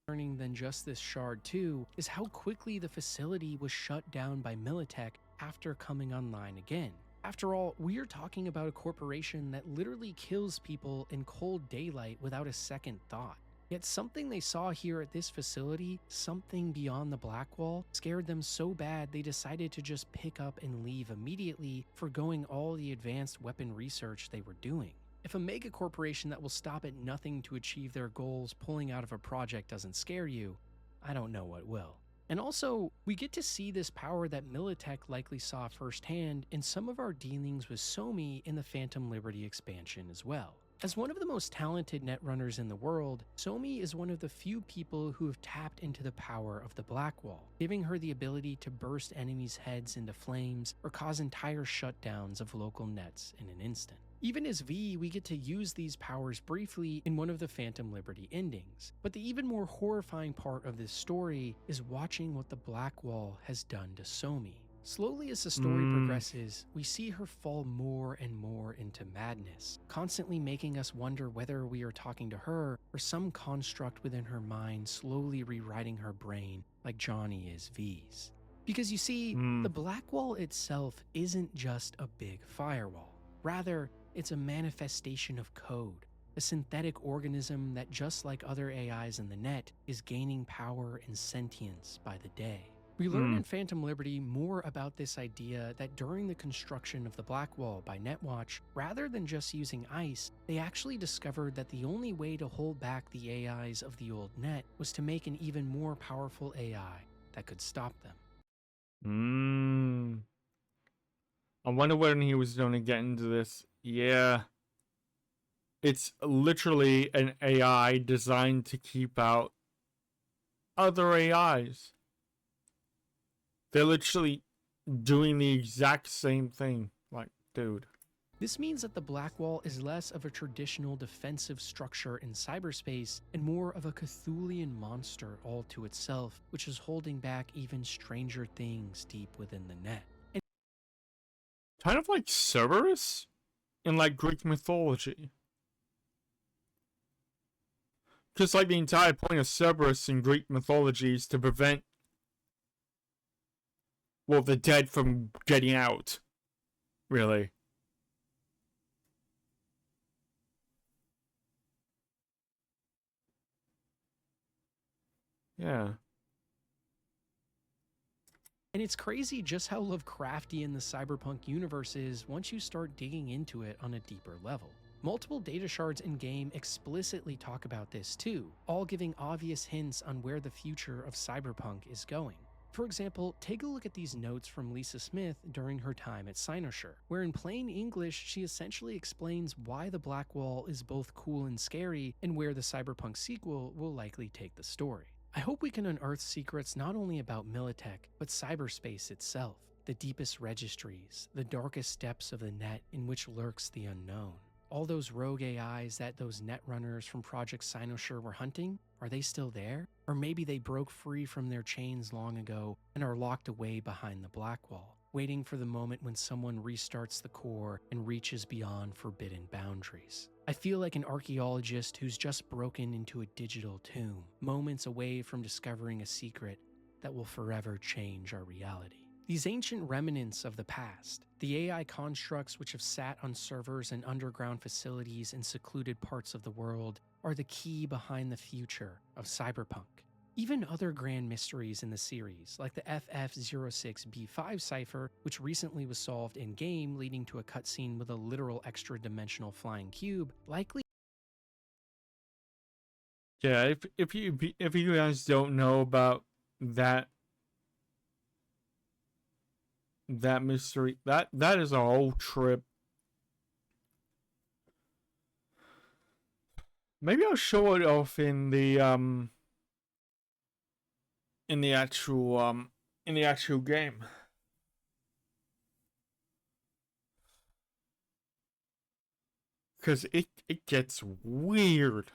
Than just this shard too is how quickly the facility was shut down by Militech after coming online again. After all, we are talking about a corporation that literally kills people in cold daylight without a second thought. Yet something they saw here at this facility, something beyond the Blackwall, scared them so bad they decided to just pick up and leave immediately, forgoing all the advanced weapon research they were doing. If a mega corporation that will stop at nothing to achieve their goals pulling out of a project doesn't scare you, I don't know what will. And also, we get to see this power that Militech likely saw firsthand in some of our dealings with Somi in the Phantom Liberty expansion as well. As one of the most talented netrunners in the world, Somi is one of the few people who have tapped into the power of the Blackwall, giving her the ability to burst enemies' heads into flames or cause entire shutdowns of local nets in an instant. Even as V, we get to use these powers briefly in one of the Phantom Liberty endings, but the even more horrifying part of this story is watching what the Blackwall has done to Somi. Slowly as the story progresses, we see her fall more and more into madness, constantly making us wonder whether we are talking to her or some construct within her mind slowly rewriting her brain like Johnny is V's. Because you see, the Blackwall itself isn't just a big firewall. Rather, it's a manifestation of code, a synthetic organism that, just like other AIs in the net, is gaining power and sentience by the day. We learn in Phantom Liberty more about this idea that during the construction of the Blackwall by Netwatch, rather than just using ice, they actually discovered that the only way to hold back the AIs of the old net was to make an even more powerful AI that could stop them. I wonder when he was going to get into this. Yeah. It's literally an AI designed to keep out other AIs. They're literally doing the exact same thing. Like, dude. This means that the Blackwall is less of a traditional defensive structure in cyberspace and more of a Cthulhian monster all to itself, which is holding back even stranger things deep within the net. Kind of like Cerberus in, like, Greek mythology. Because, like, the entire point of Cerberus in Greek mythology is to prevent well, the dead from getting out, really. Yeah. And it's crazy just how Lovecraftian the cyberpunk universe is once you start digging into it on a deeper level. Multiple data shards in-game explicitly talk about this too, all giving obvious hints on where the future of cyberpunk is going. For example, take a look at these notes from Lisa Smith during her time at Cynosure, where in plain English she essentially explains why the Black Wall is both cool and scary and where the cyberpunk sequel will likely take the story. I hope we can unearth secrets not only about Militech, but cyberspace itself, the deepest registries, the darkest depths of the net in which lurks the unknown. All those rogue AIs that those netrunners from Project Cynosure were hunting, are they still there? Or maybe they broke free from their chains long ago and are locked away behind the Black Wall, waiting for the moment when someone restarts the core and reaches beyond forbidden boundaries. I feel like an archaeologist who's just broken into a digital tomb, moments away from discovering a secret that will forever change our reality. These ancient remnants of the past, the AI constructs which have sat on servers and underground facilities in secluded parts of the world, are the key behind the future of cyberpunk. Even other grand mysteries in the series, like the FF06B5 cipher, which recently was solved in-game, leading to a cutscene with a literal extra-dimensional flying cube, likely... Yeah, if you guys don't know about that mystery, that is a whole trip. Maybe I'll show it off in the actual game. Cause it gets weird.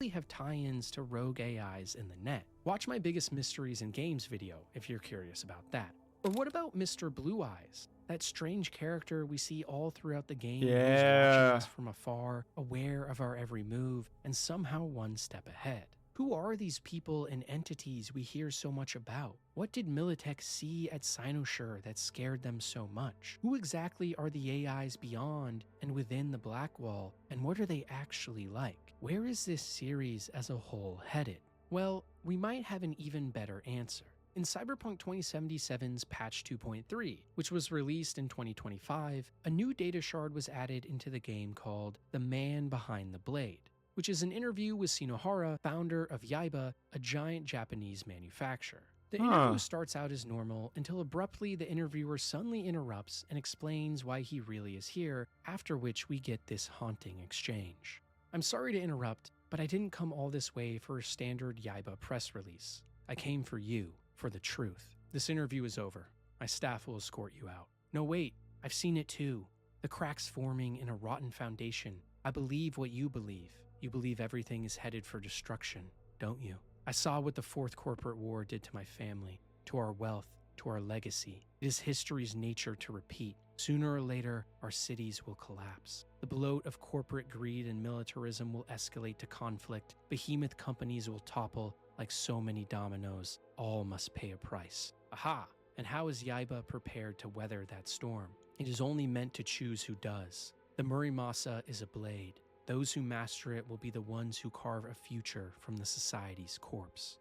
have tie-ins to rogue AIs in the net. Watch my biggest mysteries in games video if you're curious about that. Or what about Mr. Blue Eyes? That strange character we see all throughout the game who's watching us from afar, aware of our every move, and somehow one step ahead. Who are these people and entities we hear so much about? What did Militech see at Cynosure that scared them so much? Who exactly are the AIs beyond and within the Black Wall, and what are they actually like? Where is this series as a whole headed? Well, we might have an even better answer. In Cyberpunk 2077's patch 2.3, which was released in 2025, a new data shard was added into the game called The Man Behind the Blade, which is an interview with Shinohara, founder of Yaiba, a giant Japanese manufacturer. The interview starts out as normal until abruptly the interviewer suddenly interrupts and explains why he really is here, after which we get this haunting exchange. I'm sorry to interrupt, but I didn't come all this way for a standard Yaiba press release. I came for you, for the truth. This interview is over. My staff will escort you out. No, wait, I've seen it too. The cracks forming in a rotten foundation. I believe what you believe. You believe everything is headed for destruction, don't you? I saw what the Fourth Corporate War did to my family, to our wealth, to our legacy. It is history's nature to repeat. Sooner or later, our cities will collapse. The bloat of corporate greed and militarism will escalate to conflict. Behemoth companies will topple like so many dominoes. All must pay a price. Aha! And how is Yaiba prepared to weather that storm? It is only meant to choose who does. The Murimasa is a blade. Those who master it will be the ones who carve a future from the society's corpse.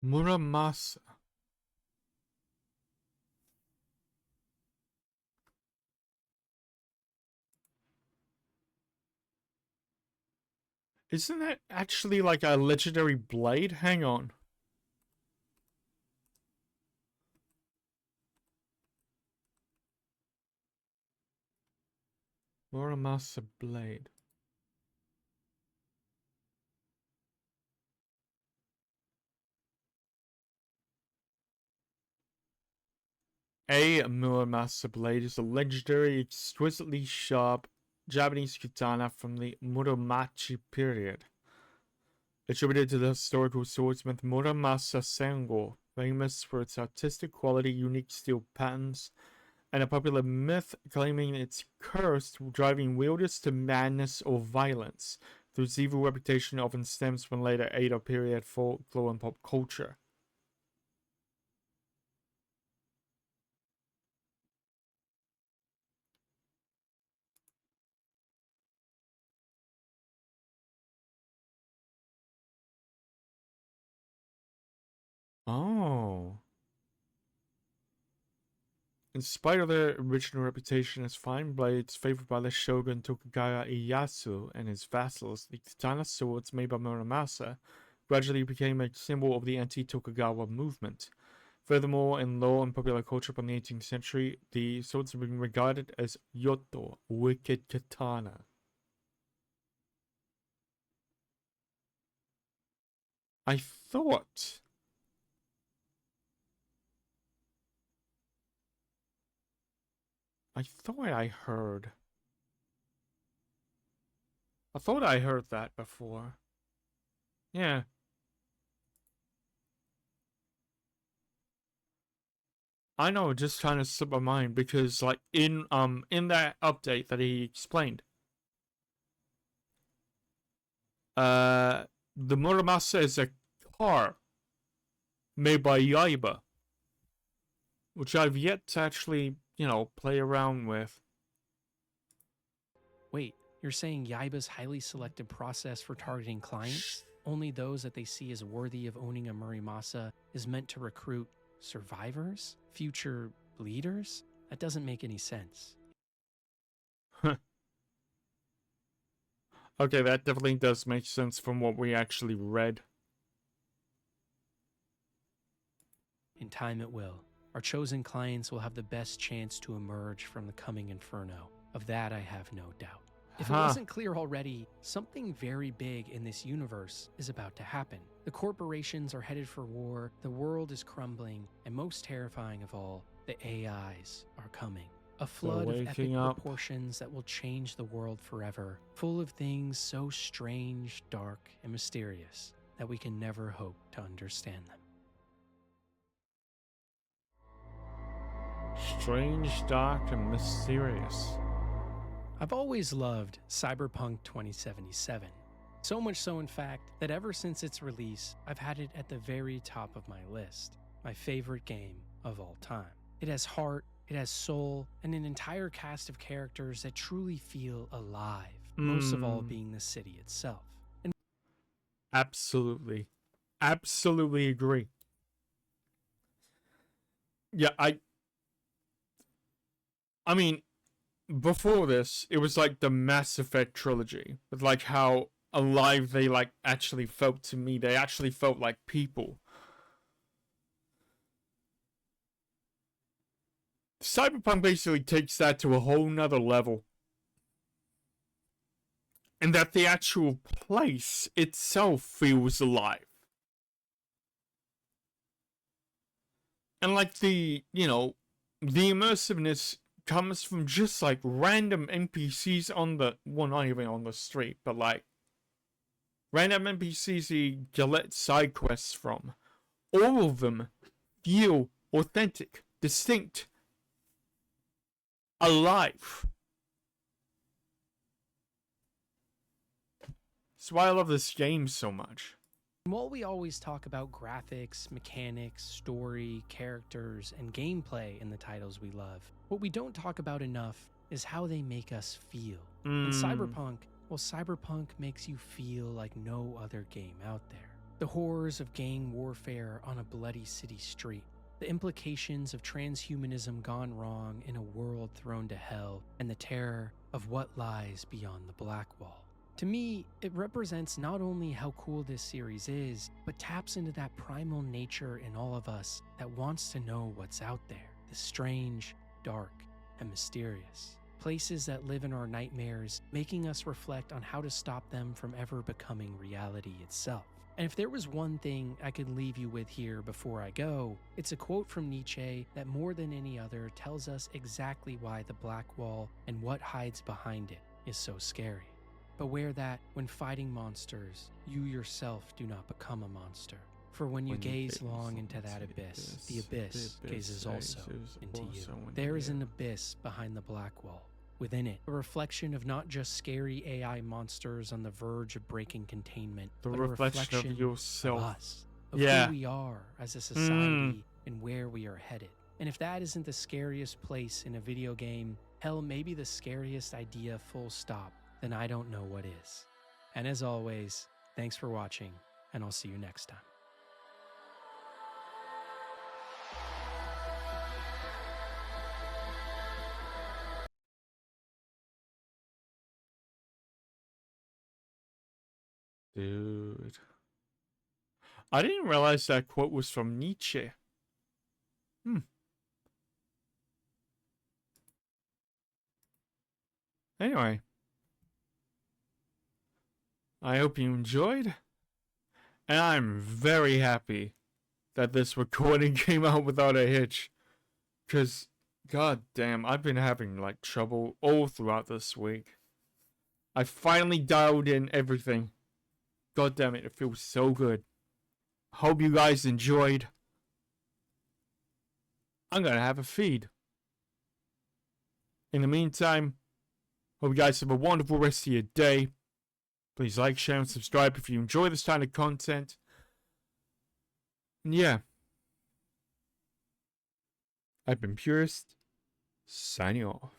Muramasa. Isn't that actually like a legendary blade? Hang on. Muramasa blade. A Muramasa blade is a legendary, exquisitely sharp Japanese katana from the Muromachi period, attributed to the historical swordsmith Muramasa Sengo, famous for its artistic quality, unique steel patterns, and a popular myth claiming it's cursed, driving wielders to madness or violence. Whose evil reputation often stems from later Edo period folklore and pop culture. Oh. In spite of their original reputation as fine blades favored by the shogun Tokugawa Ieyasu and his vassals, the katana swords made by Muramasa gradually became a symbol of the anti-Tokugawa movement. Furthermore, in law and popular culture from the 18th century, the swords have been regarded as yoto, wicked katana. I thought I heard that before. Yeah. I know, it just kind of slipped my mind because, like, in that update that he explained, the Muramasa is a car made by Yaiba, which I've yet to actually, play around with. Wait, you're saying Yaiba's highly selective process for targeting clients, only those that they see as worthy of owning a Muramasa, is meant to recruit survivors? Future leaders? That doesn't make any sense. Okay, that definitely does make sense from what we actually read. In time it will. Our chosen clients will have the best chance to emerge from the coming inferno. Of that I have no doubt. If it wasn't clear already, something very big in this universe is about to happen. The corporations are headed for war, the world is crumbling, and most terrifying of all, the AIs are coming. A flood of epic proportions that will change the world forever, full of things so strange, dark, and mysterious that we can never hope to understand them. Strange, dark, and mysterious. I've always loved Cyberpunk 2077. So much so, in fact, that ever since its release, I've had it at the very top of my list. My favorite game of all time. It has heart, it has soul, and an entire cast of characters that truly feel alive, most of all being the city itself. And absolutely agree. Yeah, I mean, before this, it was like the Mass Effect trilogy, with like how alive they like actually felt to me. They actually felt like people. Cyberpunk basically takes that to a whole nother level. And that the actual place itself feels alive. And like the immersiveness comes from just like random NPCs on the, well, not even on the street, but like random NPCs you get side quests from. All of them feel authentic, distinct, alive. That's why I love this game so much. while we always talk about graphics, mechanics, story, characters, and gameplay in the titles we love, what we don't talk about enough is how they make us feel. In Cyberpunk, well, Cyberpunk makes you feel like no other game out there. The horrors of gang warfare on a bloody city street, the implications of transhumanism gone wrong in a world thrown to hell, and the terror of what lies beyond the Black Wall. To me, it represents not only how cool this series is, but taps into that primal nature in all of us that wants to know what's out there, the strange, dark, and mysterious. Places that live in our nightmares, making us reflect on how to stop them from ever becoming reality itself. And if there was one thing I could leave you with here before I go, it's a quote from Nietzsche that more than any other tells us exactly why the Black Wall and what hides behind it is so scary. Beware that, when fighting monsters, you yourself do not become a monster. For when you gaze long into that abyss, the abyss gazes also into you. There is an abyss behind the Black Wall. Within it, a reflection of not just scary AI monsters on the verge of breaking containment, but a reflection of yourself, of us, of who we are as a society and where we are headed. And if that isn't the scariest place in a video game, hell, maybe the scariest idea full stop, then I don't know what is. And as always, thanks for watching, and I'll see you next time. Dude. I didn't realize that quote was from Nietzsche. Anyway. I hope you enjoyed. And I'm very happy that this recording came out without a hitch. Because, god damn, I've been having, like, trouble all throughout this week. I finally dialed in everything. God damn it, it feels so good. Hope you guys enjoyed. I'm gonna have a feed. In the meantime, hope you guys have a wonderful rest of your day. Please like, share, and subscribe if you enjoy this kind of content. And yeah. I've been Purist, signing off.